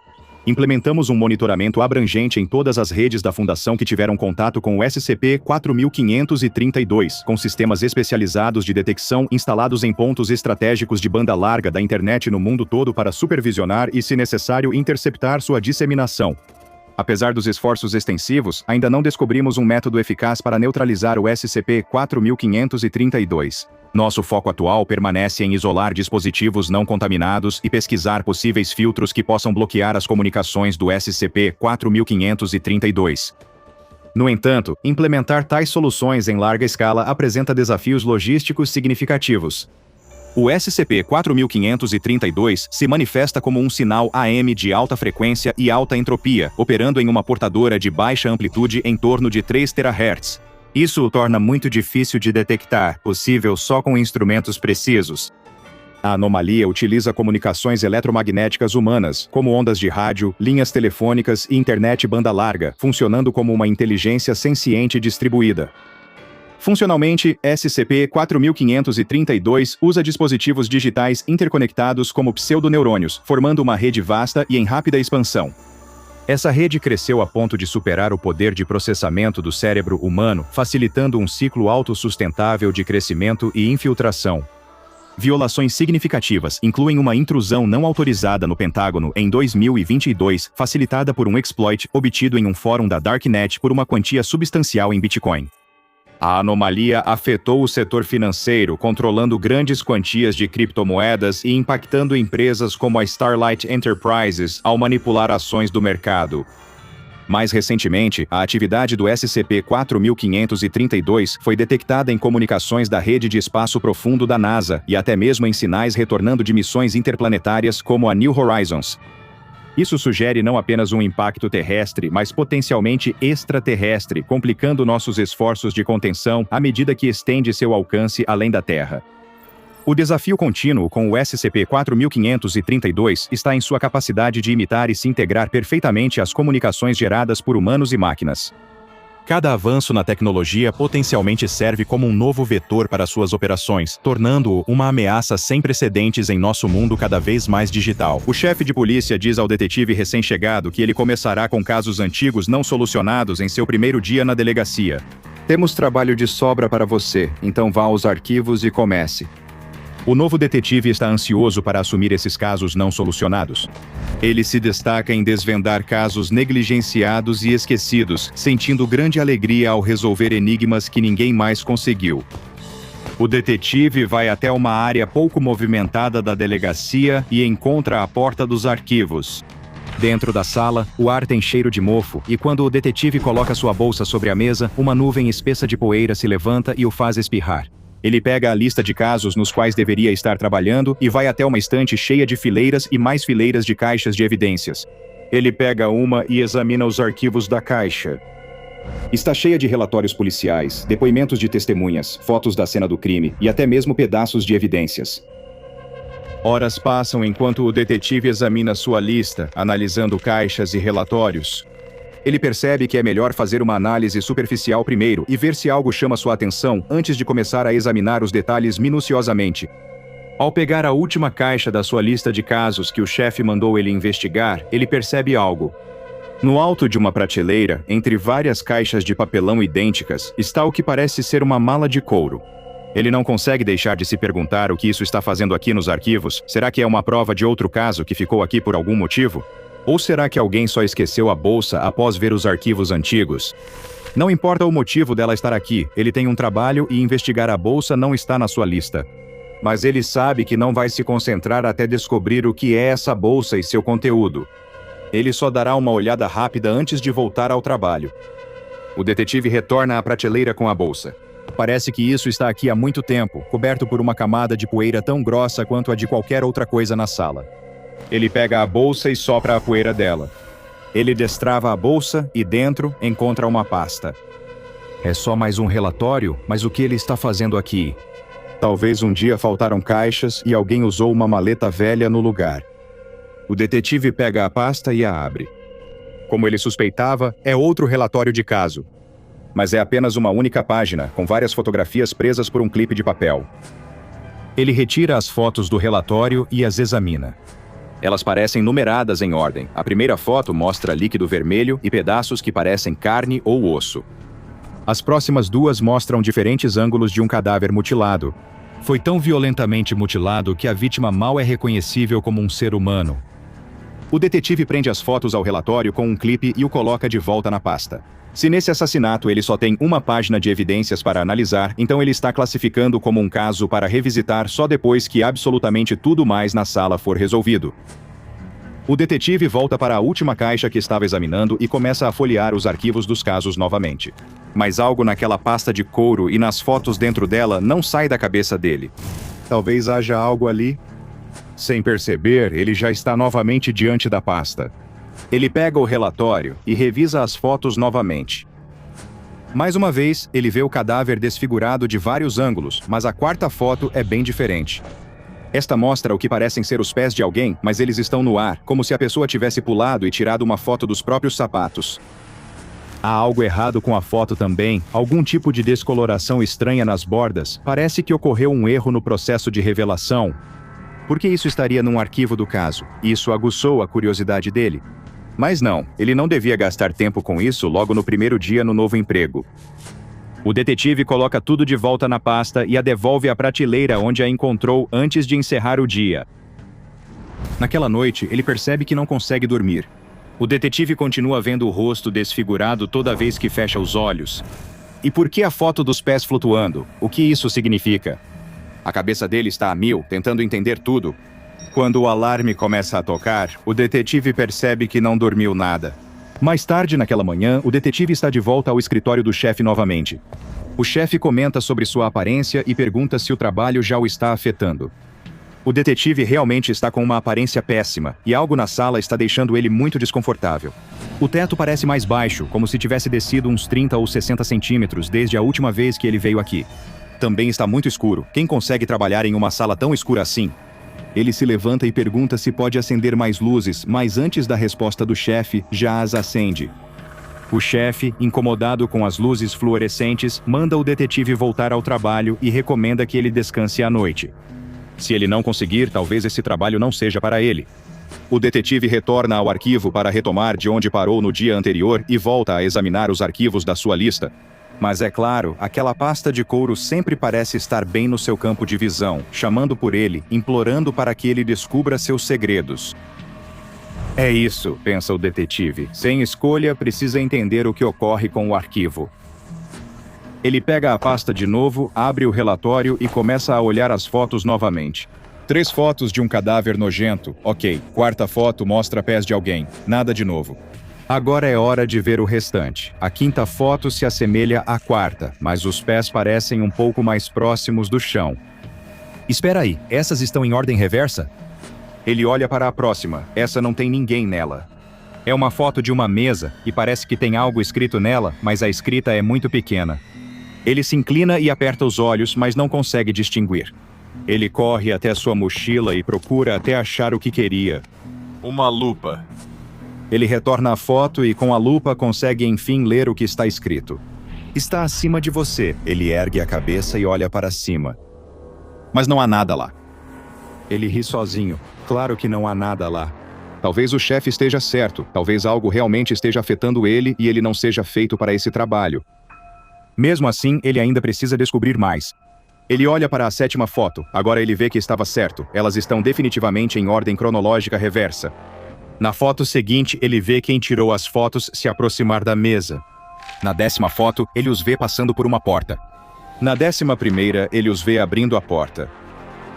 Implementamos um monitoramento abrangente em todas as redes da Fundação que tiveram contato com o SCP-4532, com sistemas especializados de detecção instalados em pontos estratégicos de banda larga da internet no mundo todo para supervisionar e, se necessário, interceptar sua disseminação. Apesar dos esforços extensivos, ainda não descobrimos um método eficaz para neutralizar o SCP-4532. Nosso foco atual permanece em isolar dispositivos não contaminados e pesquisar possíveis filtros que possam bloquear as comunicações do SCP-4532. No entanto, implementar tais soluções em larga escala apresenta desafios logísticos significativos. O SCP-4532 se manifesta como um sinal AM de alta frequência e alta entropia, operando em uma portadora de baixa amplitude em torno de 3 THz. Isso o torna muito difícil de detectar, possível só com instrumentos precisos. A anomalia utiliza comunicações eletromagnéticas humanas, como ondas de rádio, linhas telefônicas e internet banda larga, funcionando como uma inteligência senciente distribuída. Funcionalmente, SCP-4532 usa dispositivos digitais interconectados como pseudoneurônios, formando uma rede vasta e em rápida expansão. Essa rede cresceu a ponto de superar o poder de processamento do cérebro humano, facilitando um ciclo autossustentável de crescimento e infiltração. Violações significativas incluem uma intrusão não autorizada no Pentágono em 2022, facilitada por um exploit obtido em um fórum da Darknet por uma quantia substancial em Bitcoin. A anomalia afetou o setor financeiro, controlando grandes quantias de criptomoedas e impactando empresas como a Starlight Enterprises ao manipular ações do mercado. Mais recentemente, a atividade do SCP-4532 foi detectada em comunicações da rede de espaço profundo da NASA e até mesmo em sinais retornando de missões interplanetárias como a New Horizons. Isso sugere não apenas um impacto terrestre, mas potencialmente extraterrestre, complicando nossos esforços de contenção à medida que estende seu alcance além da Terra. O desafio contínuo com o SCP-4532 está em sua capacidade de imitar e se integrar perfeitamente às comunicações geradas por humanos e máquinas. Cada avanço na tecnologia potencialmente serve como um novo vetor para suas operações, tornando-o uma ameaça sem precedentes em nosso mundo cada vez mais digital. O chefe de polícia diz ao detetive recém-chegado que ele começará com casos antigos não solucionados em seu primeiro dia na delegacia. Temos trabalho de sobra para você, então vá aos arquivos e comece. O novo detetive está ansioso para assumir esses casos não solucionados. Ele se destaca em desvendar casos negligenciados e esquecidos, sentindo grande alegria ao resolver enigmas que ninguém mais conseguiu. O detetive vai até uma área pouco movimentada da delegacia e encontra a porta dos arquivos. Dentro da sala, o ar tem cheiro de mofo, e quando o detetive coloca sua bolsa sobre a mesa, uma nuvem espessa de poeira se levanta e o faz espirrar. Ele pega a lista de casos nos quais deveria estar trabalhando e vai até uma estante cheia de fileiras e mais fileiras de caixas de evidências. Ele pega uma e examina os arquivos da caixa. Está cheia de relatórios policiais, depoimentos de testemunhas, fotos da cena do crime e até mesmo pedaços de evidências. Horas passam enquanto o detetive examina sua lista, analisando caixas e relatórios. Ele percebe que é melhor fazer uma análise superficial primeiro e ver se algo chama sua atenção antes de começar a examinar os detalhes minuciosamente. Ao pegar a última caixa da sua lista de casos que o chefe mandou ele investigar, ele percebe algo. No alto de uma prateleira, entre várias caixas de papelão idênticas, está o que parece ser uma mala de couro. Ele não consegue deixar de se perguntar o que isso está fazendo aqui nos arquivos. Será que é uma prova de outro caso que ficou aqui por algum motivo? Ou será que alguém só esqueceu a bolsa após ver os arquivos antigos? Não importa o motivo dela estar aqui, ele tem um trabalho e investigar a bolsa não está na sua lista. Mas ele sabe que não vai se concentrar até descobrir o que é essa bolsa e seu conteúdo. Ele só dará uma olhada rápida antes de voltar ao trabalho. O detetive retorna à prateleira com a bolsa. Parece que isso está aqui há muito tempo, coberto por uma camada de poeira tão grossa quanto a de qualquer outra coisa na sala. Ele pega a bolsa e sopra a poeira dela. Ele destrava a bolsa e dentro encontra uma pasta. É só mais um relatório, mas o que ele está fazendo aqui? Talvez um dia faltaram caixas e alguém usou uma maleta velha no lugar. O detetive pega a pasta e a abre. Como ele suspeitava, é outro relatório de caso. Mas é apenas uma única página, com várias fotografias presas por um clipe de papel. Ele retira as fotos do relatório e as examina. Elas parecem numeradas em ordem. A primeira foto mostra líquido vermelho e pedaços que parecem carne ou osso. As próximas duas mostram diferentes ângulos de um cadáver mutilado. Foi tão violentamente mutilado que a vítima mal é reconhecível como um ser humano. O detetive prende as fotos ao relatório com um clipe e o coloca de volta na pasta. Se nesse assassinato ele só tem uma página de evidências para analisar, então ele está classificando como um caso para revisitar só depois que absolutamente tudo mais na sala for resolvido. O detetive volta para a última caixa que estava examinando e começa a folhear os arquivos dos casos novamente. Mas algo naquela pasta de couro e nas fotos dentro dela não sai da cabeça dele. Talvez haja algo ali. Sem perceber, ele já está novamente diante da pasta. Ele pega o relatório e revisa as fotos novamente. Mais uma vez, ele vê o cadáver desfigurado de vários ângulos, mas a quarta foto é bem diferente. Esta mostra o que parecem ser os pés de alguém, mas eles estão no ar, como se a pessoa tivesse pulado e tirado uma foto dos próprios sapatos. Há algo errado com a foto também, algum tipo de descoloração estranha nas bordas. Parece que ocorreu um erro no processo de revelação. Por que isso estaria num arquivo do caso? Isso aguçou a curiosidade dele. Mas não, ele não devia gastar tempo com isso logo no primeiro dia no novo emprego. O detetive coloca tudo de volta na pasta e a devolve à prateleira onde a encontrou antes de encerrar o dia. Naquela noite, ele percebe que não consegue dormir. O detetive continua vendo o rosto desfigurado toda vez que fecha os olhos. E por que a foto dos pés flutuando? O que isso significa? A cabeça dele está a mil, tentando entender tudo. Quando o alarme começa a tocar, o detetive percebe que não dormiu nada. Mais tarde naquela manhã, o detetive está de volta ao escritório do chefe novamente. O chefe comenta sobre sua aparência e pergunta se o trabalho já o está afetando. O detetive realmente está com uma aparência péssima, e algo na sala está deixando ele muito desconfortável. O teto parece mais baixo, como se tivesse descido uns 30 ou 60 centímetros desde a última vez que ele veio aqui. Também está muito escuro. Quem consegue trabalhar em uma sala tão escura assim? Ele se levanta e pergunta se pode acender mais luzes, mas antes da resposta do chefe, já as acende. O chefe, incomodado com as luzes fluorescentes, manda o detetive voltar ao trabalho e recomenda que ele descanse à noite. Se ele não conseguir, talvez esse trabalho não seja para ele. O detetive retorna ao arquivo para retomar de onde parou no dia anterior e volta a examinar os arquivos da sua lista. Mas é claro, aquela pasta de couro sempre parece estar bem no seu campo de visão, chamando por ele, implorando para que ele descubra seus segredos. É isso, pensa o detetive. Sem escolha, precisa entender o que ocorre com o arquivo. Ele pega a pasta de novo, abre o relatório e começa a olhar as fotos novamente. 3 fotos de um cadáver nojento. Ok, quarta foto mostra pés de alguém. Nada de novo. Agora é hora de ver o restante. A quinta foto se assemelha à quarta, mas os pés parecem um pouco mais próximos do chão. Espera aí, essas estão em ordem reversa? Ele olha para a próxima. Essa não tem ninguém nela. É uma foto de uma mesa e parece que tem algo escrito nela, mas a escrita é muito pequena. Ele se inclina e aperta os olhos, mas não consegue distinguir. Ele corre até sua mochila e procura até achar o que queria. Uma lupa. Ele retorna à foto e com a lupa consegue enfim ler o que está escrito. Está acima de você. Ele ergue a cabeça e olha para cima. Mas não há nada lá. Ele ri sozinho. Claro que não há nada lá. Talvez o chefe esteja certo. Talvez algo realmente esteja afetando ele e ele não seja feito para esse trabalho. Mesmo assim, ele ainda precisa descobrir mais. Ele olha para a 7ª foto. Agora ele vê que estava certo. Elas estão definitivamente em ordem cronológica reversa. Na foto seguinte, ele vê quem tirou as fotos se aproximar da mesa. Na 10ª foto, ele os vê passando por uma porta. Na 11ª, ele os vê abrindo a porta.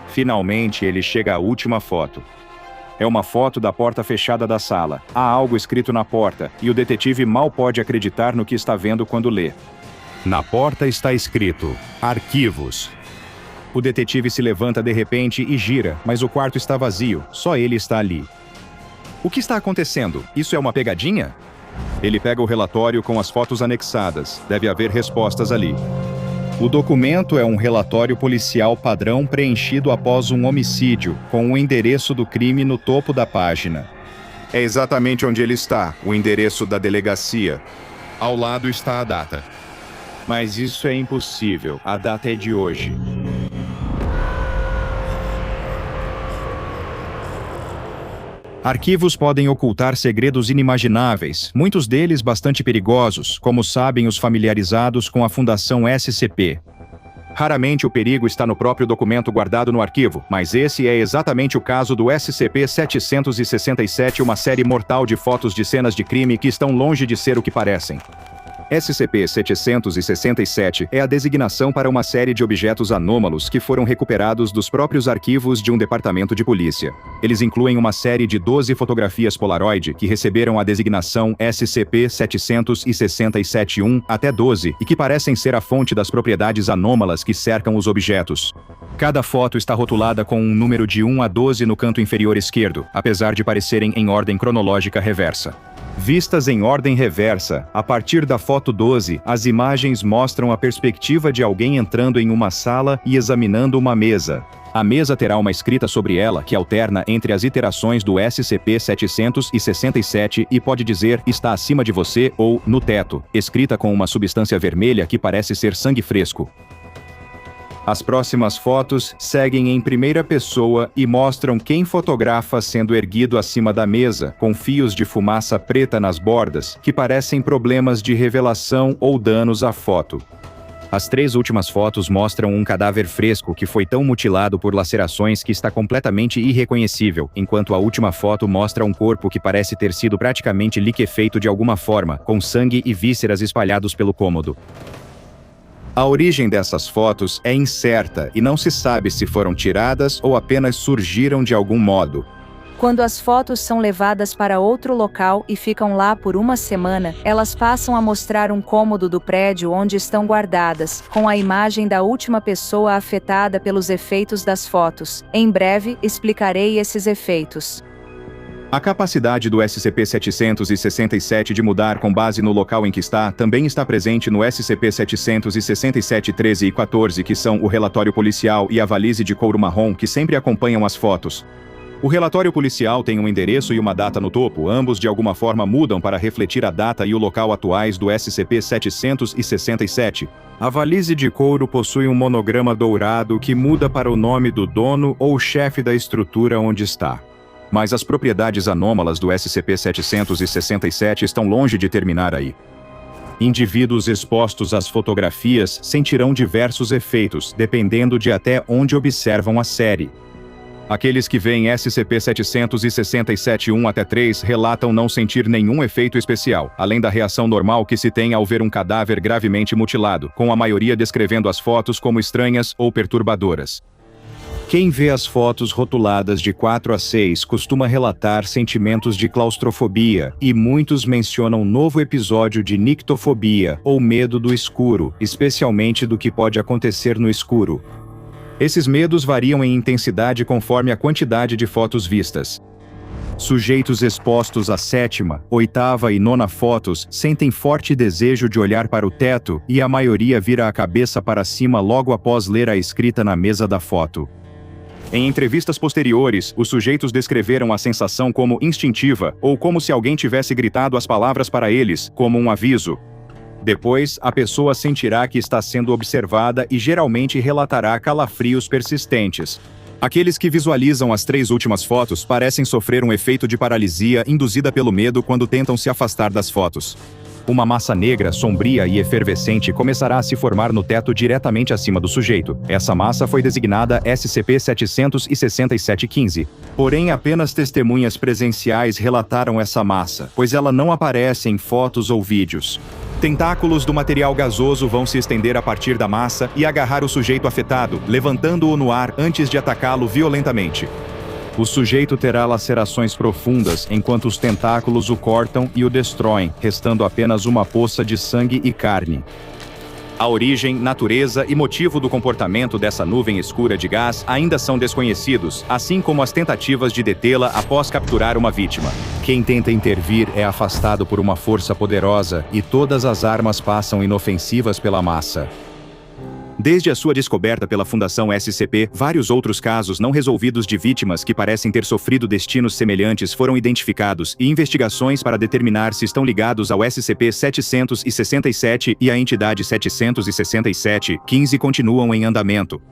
Finalmente, ele chega à última foto. É uma foto da porta fechada da sala. Há algo escrito na porta, e o detetive mal pode acreditar no que está vendo quando lê. Na porta está escrito: Arquivos. O detetive se levanta de repente e gira, mas o quarto está vazio, só ele está ali. O que está acontecendo? Isso é uma pegadinha? Ele pega o relatório com as fotos anexadas. Deve haver respostas ali. O documento é um relatório policial padrão preenchido após um homicídio, com o endereço do crime no topo da página. É exatamente onde ele está, o endereço da delegacia. Ao lado está a data. Mas isso é impossível, a data é de hoje. Arquivos podem ocultar segredos inimagináveis, muitos deles bastante perigosos, como sabem os familiarizados com a Fundação SCP. Raramente o perigo está no próprio documento guardado no arquivo, mas esse é exatamente o caso do SCP-767, uma série mortal de fotos de cenas de crime que estão longe de ser o que parecem. SCP-767 é a designação para uma série de objetos anômalos que foram recuperados dos próprios arquivos de um departamento de polícia. Eles incluem uma série de 12 fotografias Polaroid que receberam a designação SCP-767-1 até 12 e que parecem ser a fonte das propriedades anômalas que cercam os objetos. Cada foto está rotulada com um número de 1 a 12 no canto inferior esquerdo, apesar de parecerem em ordem cronológica reversa. Vistas em ordem reversa, a partir da foto 12, as imagens mostram a perspectiva de alguém entrando em uma sala e examinando uma mesa. A mesa terá uma escrita sobre ela que alterna entre as iterações do SCP-767 e pode dizer "está acima de você" ou "no teto", escrita com uma substância vermelha que parece ser sangue fresco. As próximas fotos seguem em primeira pessoa e mostram quem fotografa sendo erguido acima da mesa, com fios de fumaça preta nas bordas, que parecem problemas de revelação ou danos à foto. As 3 últimas fotos mostram um cadáver fresco que foi tão mutilado por lacerações que está completamente irreconhecível, enquanto a última foto mostra um corpo que parece ter sido praticamente liquefeito de alguma forma, com sangue e vísceras espalhados pelo cômodo. A origem dessas fotos é incerta e não se sabe se foram tiradas ou apenas surgiram de algum modo. Quando as fotos são levadas para outro local e ficam lá por uma semana, elas passam a mostrar um cômodo do prédio onde estão guardadas, com a imagem da última pessoa afetada pelos efeitos das fotos. Em breve, explicarei esses efeitos. A capacidade do SCP-767 de mudar com base no local em que está também está presente no SCP-767 13 e 14, que são o relatório policial e a valise de couro marrom que sempre acompanham as fotos. O relatório policial tem um endereço e uma data no topo, ambos de alguma forma mudam para refletir a data e o local atuais do SCP-767. A valise de couro possui um monograma dourado que muda para o nome do dono ou chefe da estrutura onde está. Mas as propriedades anômalas do SCP-767 estão longe de terminar aí. Indivíduos expostos às fotografias sentirão diversos efeitos, dependendo de até onde observam a série. Aqueles que veem SCP-767-1 até 3 relatam não sentir nenhum efeito especial, além da reação normal que se tem ao ver um cadáver gravemente mutilado, com a maioria descrevendo as fotos como estranhas ou perturbadoras. Quem vê as fotos rotuladas de 4 a 6 costuma relatar sentimentos de claustrofobia, e muitos mencionam novo episódio de nictofobia, ou medo do escuro, especialmente do que pode acontecer no escuro. Esses medos variam em intensidade conforme a quantidade de fotos vistas. Sujeitos expostos à 7ª, 8ª e 9ª fotos sentem forte desejo de olhar para o teto, e a maioria vira a cabeça para cima logo após ler a escrita na mesa da foto. Em entrevistas posteriores, os sujeitos descreveram a sensação como instintiva, ou como se alguém tivesse gritado as palavras para eles, como um aviso. Depois, a pessoa sentirá que está sendo observada e geralmente relatará calafrios persistentes. Aqueles que visualizam as 3 últimas fotos parecem sofrer um efeito de paralisia induzida pelo medo quando tentam se afastar das fotos. Uma massa negra, sombria e efervescente começará a se formar no teto diretamente acima do sujeito. Essa massa foi designada SCP-767-15. Porém, apenas testemunhas presenciais relataram essa massa, pois ela não aparece em fotos ou vídeos. Tentáculos do material gasoso vão se estender a partir da massa e agarrar o sujeito afetado, levantando-o no ar antes de atacá-lo violentamente. O sujeito terá lacerações profundas enquanto os tentáculos o cortam e o destroem, restando apenas uma poça de sangue e carne. A origem, natureza e motivo do comportamento dessa nuvem escura de gás ainda são desconhecidos, assim como as tentativas de detê-la após capturar uma vítima. Quem tenta intervir é afastado por uma força poderosa e todas as armas passam inofensivas pela massa. Desde a sua descoberta pela Fundação SCP, vários outros casos não resolvidos de vítimas que parecem ter sofrido destinos semelhantes foram identificados e investigações para determinar se estão ligados ao SCP-767 e à entidade 767-15 continuam em andamento.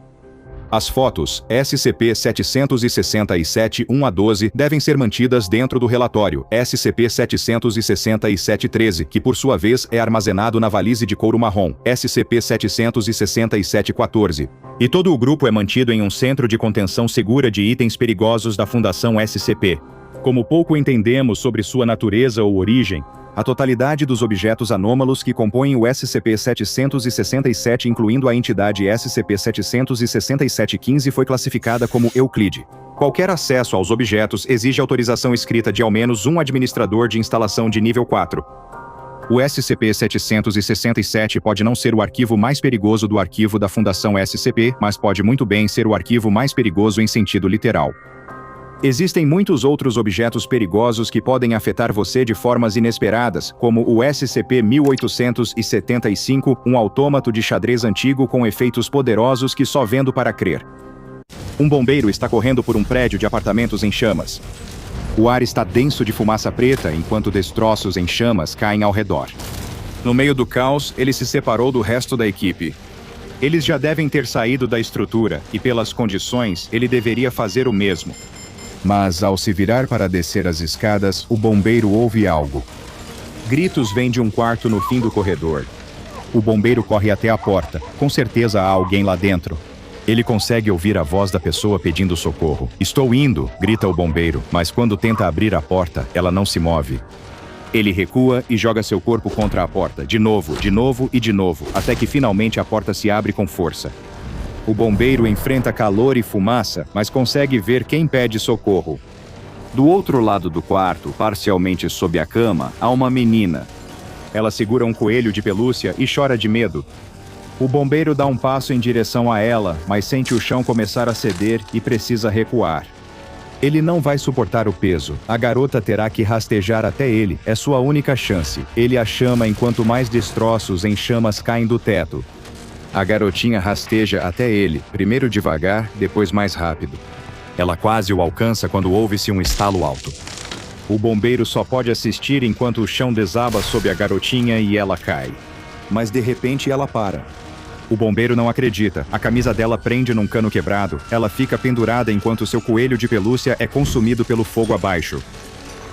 As fotos SCP-767-1 a 12 devem ser mantidas dentro do relatório SCP-767-13, que por sua vez é armazenado na valise de couro marrom SCP-767-14. E todo o grupo é mantido em um centro de contenção segura de itens perigosos da Fundação SCP. Como pouco entendemos sobre sua natureza ou origem, a totalidade dos objetos anômalos que compõem o SCP-767, incluindo a entidade SCP-767-15, foi classificada como Euclide. Qualquer acesso aos objetos exige autorização escrita de ao menos um administrador de instalação de nível 4. O SCP-767 pode não ser o arquivo mais perigoso do arquivo da Fundação SCP, mas pode muito bem ser o arquivo mais perigoso em sentido literal. Existem muitos outros objetos perigosos que podem afetar você de formas inesperadas, como o SCP-1875, um autômato de xadrez antigo com efeitos poderosos que só vendo para crer. Um bombeiro está correndo por um prédio de apartamentos em chamas. O ar está denso de fumaça preta enquanto destroços em chamas caem ao redor. No meio do caos, ele se separou do resto da equipe. Eles já devem ter saído da estrutura, e pelas condições, ele deveria fazer o mesmo. Mas, ao se virar para descer as escadas, o bombeiro ouve algo. Gritos vêm de um quarto no fim do corredor. O bombeiro corre até a porta. Com certeza há alguém lá dentro. Ele consegue ouvir a voz da pessoa pedindo socorro. "Estou indo", grita o bombeiro, mas quando tenta abrir a porta, ela não se move. Ele recua e joga seu corpo contra a porta, de novo e de novo, até que finalmente a porta se abre com força. O bombeiro enfrenta calor e fumaça, mas consegue ver quem pede socorro. Do outro lado do quarto, parcialmente sob a cama, há uma menina. Ela segura um coelho de pelúcia e chora de medo. O bombeiro dá um passo em direção a ela, mas sente o chão começar a ceder e precisa recuar. Ele não vai suportar o peso. A garota terá que rastejar até ele. É sua única chance. Ele a chama enquanto mais destroços em chamas caem do teto. A garotinha rasteja até ele, primeiro devagar, depois mais rápido. Ela quase o alcança quando ouve-se um estalo alto. O bombeiro só pode assistir enquanto o chão desaba sob a garotinha e ela cai. Mas de repente ela para. O bombeiro não acredita. A camisa dela prende num cano quebrado. Ela fica pendurada enquanto seu coelho de pelúcia é consumido pelo fogo abaixo.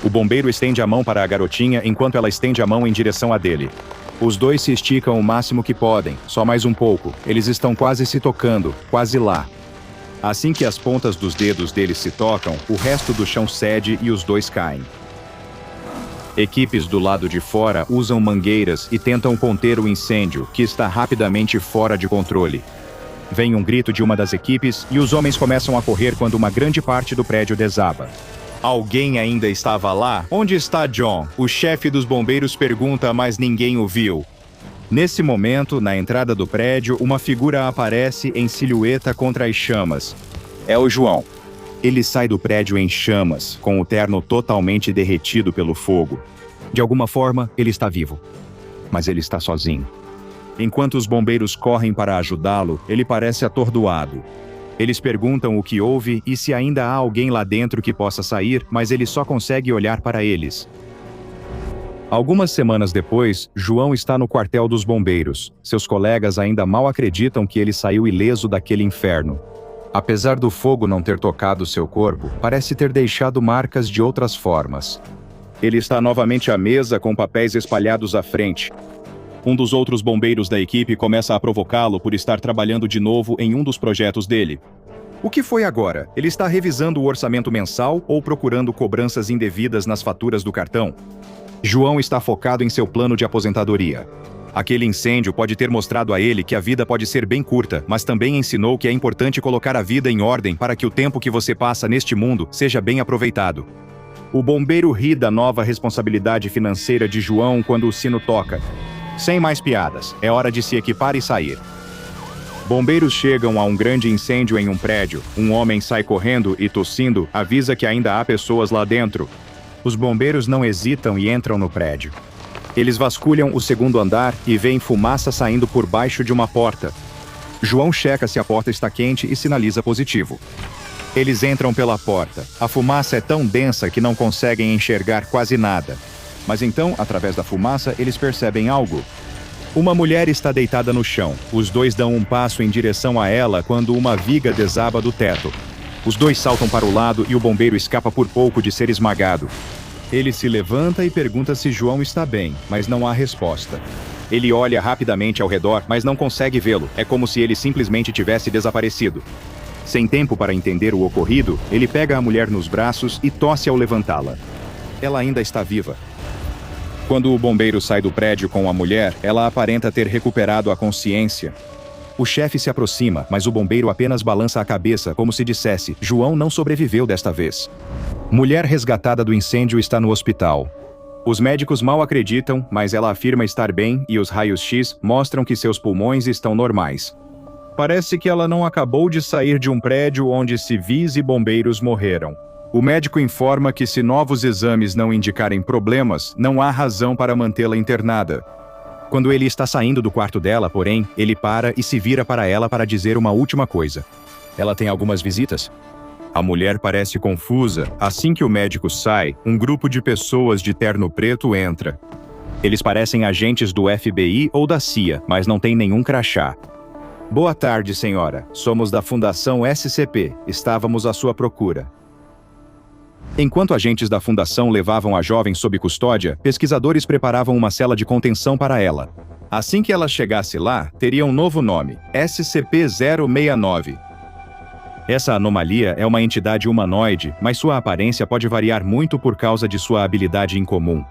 O bombeiro estende a mão para a garotinha enquanto ela estende a mão em direção a dele. Os dois se esticam o máximo que podem, só mais um pouco. Eles estão quase se tocando, quase lá. Assim que as pontas dos dedos deles se tocam, o resto do chão cede e os dois caem. Equipes do lado de fora usam mangueiras e tentam conter o incêndio, que está rapidamente fora de controle. Vem um grito de uma das equipes e os homens começam a correr quando uma grande parte do prédio desaba. Alguém ainda estava lá? Onde está John? O chefe dos bombeiros pergunta, mas ninguém o viu. Nesse momento, na entrada do prédio, uma figura aparece em silhueta contra as chamas. É o João. Ele sai do prédio em chamas, com o terno totalmente derretido pelo fogo. De alguma forma, ele está vivo. Mas ele está sozinho. Enquanto os bombeiros correm para ajudá-lo, ele parece atordoado. Eles perguntam o que houve e se ainda há alguém lá dentro que possa sair, mas ele só consegue olhar para eles. Algumas semanas depois, João está no quartel dos bombeiros. Seus colegas ainda mal acreditam que ele saiu ileso daquele inferno. Apesar do fogo não ter tocado seu corpo, parece ter deixado marcas de outras formas. Ele está novamente à mesa com papéis espalhados à frente. Um dos outros bombeiros da equipe começa a provocá-lo por estar trabalhando de novo em um dos projetos dele. O que foi agora? Ele está revisando o orçamento mensal ou procurando cobranças indevidas nas faturas do cartão? João está focado em seu plano de aposentadoria. Aquele incêndio pode ter mostrado a ele que a vida pode ser bem curta, mas também ensinou que é importante colocar a vida em ordem para que o tempo que você passa neste mundo seja bem aproveitado. O bombeiro ri da nova responsabilidade financeira de João quando o sino toca. Sem mais piadas, é hora de se equipar e sair. Bombeiros chegam a um grande incêndio em um prédio. Um homem sai correndo e tossindo, avisa que ainda há pessoas lá dentro. Os bombeiros não hesitam e entram no prédio. Eles vasculham o segundo andar e veem fumaça saindo por baixo de uma porta. João checa se a porta está quente e sinaliza positivo. Eles entram pela porta. A fumaça é tão densa que não conseguem enxergar quase nada. Mas então, através da fumaça, eles percebem algo. Uma mulher está deitada no chão. Os dois dão um passo em direção a ela quando uma viga desaba do teto. Os dois saltam para o lado e o bombeiro escapa por pouco de ser esmagado. Ele se levanta e pergunta se João está bem, mas não há resposta. Ele olha rapidamente ao redor, mas não consegue vê-lo. É como se ele simplesmente tivesse desaparecido. Sem tempo para entender o ocorrido, ele pega a mulher nos braços e tosse ao levantá-la. Ela ainda está viva. Quando o bombeiro sai do prédio com a mulher, ela aparenta ter recuperado a consciência. O chefe se aproxima, mas o bombeiro apenas balança a cabeça como se dissesse: João não sobreviveu desta vez. Mulher resgatada do incêndio está no hospital. Os médicos mal acreditam, mas ela afirma estar bem e os raios-x mostram que seus pulmões estão normais. Parece que ela não acabou de sair de um prédio onde civis e bombeiros morreram. O médico informa que se novos exames não indicarem problemas, não há razão para mantê-la internada. Quando ele está saindo do quarto dela, porém, ele para e se vira para ela para dizer uma última coisa. Ela tem algumas visitas? A mulher parece confusa. Assim que o médico sai, um grupo de pessoas de terno preto entra. Eles parecem agentes do FBI ou da CIA, mas não têm nenhum crachá. Boa tarde, senhora. Somos da Fundação SCP. Estávamos à sua procura. Enquanto agentes da fundação levavam a jovem sob custódia, pesquisadores preparavam uma cela de contenção para ela. Assim que ela chegasse lá, teria um novo nome: SCP-069. Essa anomalia é uma entidade humanoide, mas sua aparência pode variar muito por causa de sua habilidade incomum.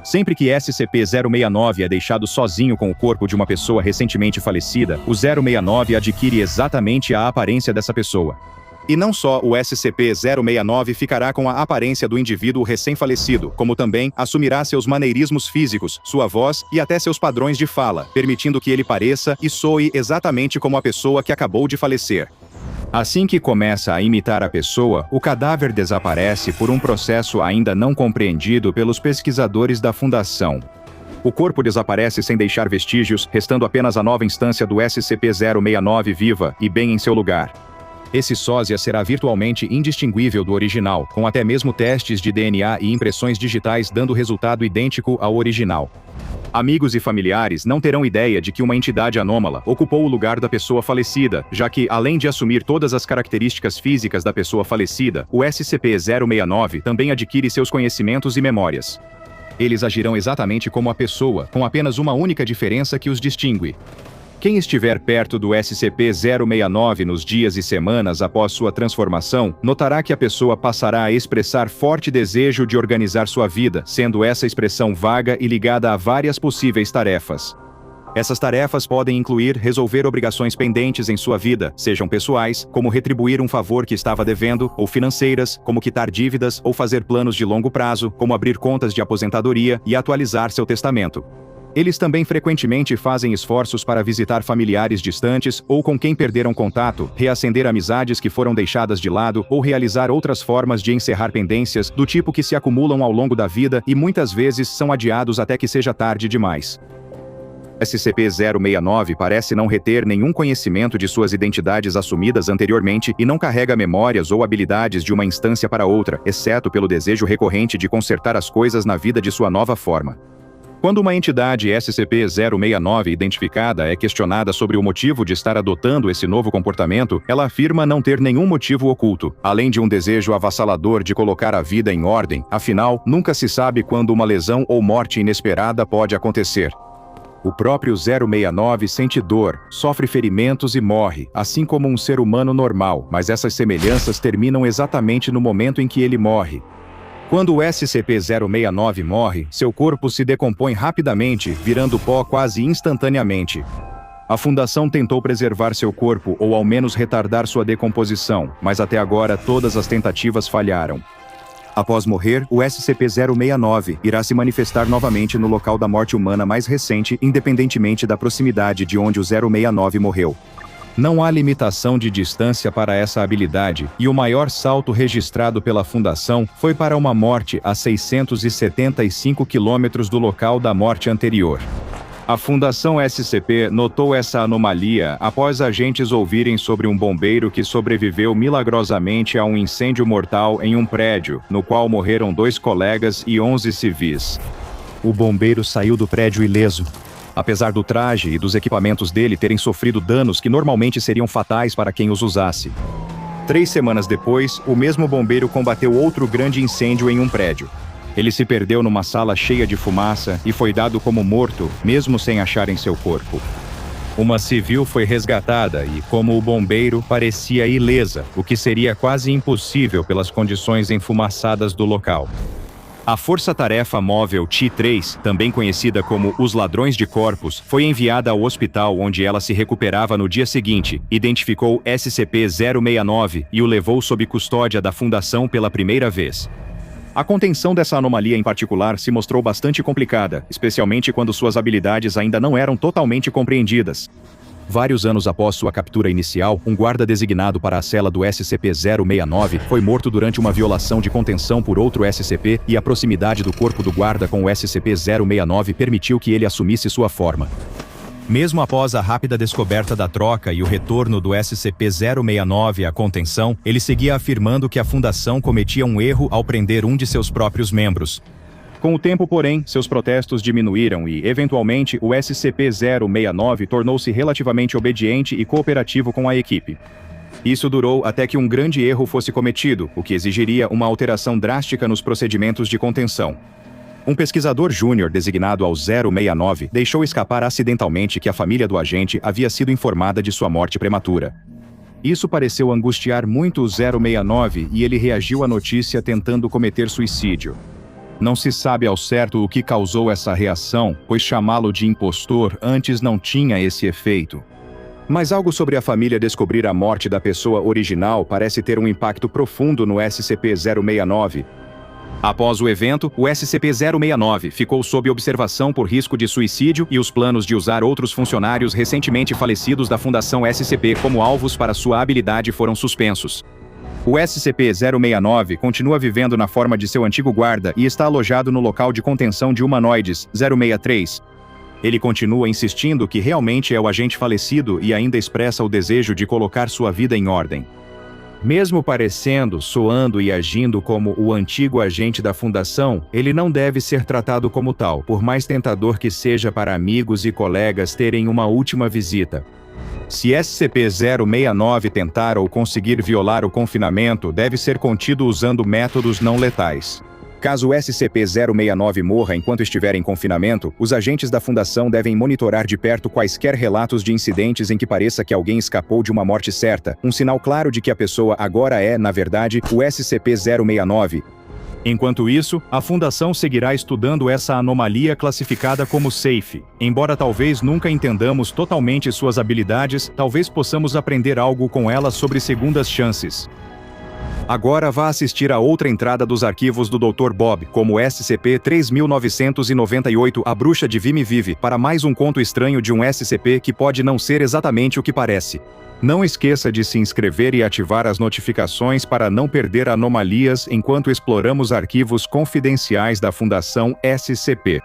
Sempre que SCP-069 é deixado sozinho com o corpo de uma pessoa recentemente falecida, o 069 adquire exatamente a aparência dessa pessoa. E não só o SCP-069 ficará com a aparência do indivíduo recém-falecido, como também assumirá seus maneirismos físicos, sua voz e até seus padrões de fala, permitindo que ele pareça e soe exatamente como a pessoa que acabou de falecer. Assim que começa a imitar a pessoa, o cadáver desaparece por um processo ainda não compreendido pelos pesquisadores da Fundação. O corpo desaparece sem deixar vestígios, restando apenas a nova instância do SCP-069 viva e bem em seu lugar. Esse sósia será virtualmente indistinguível do original, com até mesmo testes de DNA e impressões digitais dando resultado idêntico ao original. Amigos e familiares não terão ideia de que uma entidade anômala ocupou o lugar da pessoa falecida, já que, além de assumir todas as características físicas da pessoa falecida, o SCP-069 também adquire seus conhecimentos e memórias. Eles agirão exatamente como a pessoa, com apenas uma única diferença que os distingue. Quem estiver perto do SCP-069 nos dias e semanas após sua transformação, notará que a pessoa passará a expressar forte desejo de organizar sua vida, sendo essa expressão vaga e ligada a várias possíveis tarefas. Essas tarefas podem incluir resolver obrigações pendentes em sua vida, sejam pessoais, como retribuir um favor que estava devendo, ou financeiras, como quitar dívidas, ou fazer planos de longo prazo, como abrir contas de aposentadoria e atualizar seu testamento. Eles também frequentemente fazem esforços para visitar familiares distantes ou com quem perderam contato, reacender amizades que foram deixadas de lado ou realizar outras formas de encerrar pendências do tipo que se acumulam ao longo da vida e muitas vezes são adiados até que seja tarde demais. SCP-069 parece não reter nenhum conhecimento de suas identidades assumidas anteriormente e não carrega memórias ou habilidades de uma instância para outra, exceto pelo desejo recorrente de consertar as coisas na vida de sua nova forma. Quando uma entidade SCP-069 identificada é questionada sobre o motivo de estar adotando esse novo comportamento, ela afirma não ter nenhum motivo oculto, além de um desejo avassalador de colocar a vida em ordem, afinal, nunca se sabe quando uma lesão ou morte inesperada pode acontecer. O próprio 069 sente dor, sofre ferimentos e morre, assim como um ser humano normal, mas essas semelhanças terminam exatamente no momento em que ele morre. Quando o SCP-069 morre, seu corpo se decompõe rapidamente, virando pó quase instantaneamente. A Fundação tentou preservar seu corpo ou ao menos retardar sua decomposição, mas até agora todas as tentativas falharam. Após morrer, o SCP-069 irá se manifestar novamente no local da morte humana mais recente, independentemente da proximidade de onde o 069 morreu. Não há limitação de distância para essa habilidade, e o maior salto registrado pela Fundação foi para uma morte a 675 quilômetros do local da morte anterior. A Fundação SCP notou essa anomalia após agentes ouvirem sobre um bombeiro que sobreviveu milagrosamente a um incêndio mortal em um prédio, no qual morreram 2 colegas e 11 civis. O bombeiro saiu do prédio ileso, apesar do traje e dos equipamentos dele terem sofrido danos que normalmente seriam fatais para quem os usasse. 3 semanas depois, o mesmo bombeiro combateu outro grande incêndio em um prédio. Ele se perdeu numa sala cheia de fumaça e foi dado como morto, mesmo sem acharem seu corpo. Uma civil foi resgatada e, como o bombeiro, parecia ilesa, o que seria quase impossível pelas condições enfumaçadas do local. A Força-Tarefa Móvel T-3, também conhecida como os Ladrões de Corpos, foi enviada ao hospital onde ela se recuperava no dia seguinte, identificou SCP-069 e o levou sob custódia da Fundação pela primeira vez. A contenção dessa anomalia em particular se mostrou bastante complicada, especialmente quando suas habilidades ainda não eram totalmente compreendidas. Vários anos após sua captura inicial, um guarda designado para a cela do SCP-069 foi morto durante uma violação de contenção por outro SCP e a proximidade do corpo do guarda com o SCP-069 permitiu que ele assumisse sua forma. Mesmo após a rápida descoberta da troca e o retorno do SCP-069 à contenção, ele seguia afirmando que a Fundação cometia um erro ao prender um de seus próprios membros. Com o tempo, porém, seus protestos diminuíram e, eventualmente, o SCP-069 tornou-se relativamente obediente e cooperativo com a equipe. Isso durou até que um grande erro fosse cometido, o que exigiria uma alteração drástica nos procedimentos de contenção. Um pesquisador júnior designado ao 069 deixou escapar acidentalmente que a família do agente havia sido informada de sua morte prematura. Isso pareceu angustiar muito o 069 e ele reagiu à notícia tentando cometer suicídio. Não se sabe ao certo o que causou essa reação, pois chamá-lo de impostor antes não tinha esse efeito. Mas algo sobre a família descobrir a morte da pessoa original parece ter um impacto profundo no SCP-069. Após o evento, o SCP-069 ficou sob observação por risco de suicídio e os planos de usar outros funcionários recentemente falecidos da Fundação SCP como alvos para sua habilidade foram suspensos. O SCP-069 continua vivendo na forma de seu antigo guarda e está alojado no local de contenção de humanoides, 063. Ele continua insistindo que realmente é o agente falecido e ainda expressa o desejo de colocar sua vida em ordem. Mesmo parecendo, soando e agindo como o antigo agente da Fundação, ele não deve ser tratado como tal, por mais tentador que seja para amigos e colegas terem uma última visita. Se SCP-069 tentar ou conseguir violar o confinamento, deve ser contido usando métodos não letais. Caso o SCP-069 morra enquanto estiver em confinamento, os agentes da Fundação devem monitorar de perto quaisquer relatos de incidentes em que pareça que alguém escapou de uma morte certa, um sinal claro de que a pessoa agora é, na verdade, o SCP-069. Enquanto isso, a Fundação seguirá estudando essa anomalia classificada como safe. Embora talvez nunca entendamos totalmente suas habilidades, talvez possamos aprender algo com ela sobre segundas chances. Agora vá assistir a outra entrada dos arquivos do Dr. Bob, como SCP-3998, A Bruxa de Vimy Vive, para mais um conto estranho de um SCP que pode não ser exatamente o que parece. Não esqueça de se inscrever e ativar as notificações para não perder anomalias enquanto exploramos arquivos confidenciais da Fundação SCP.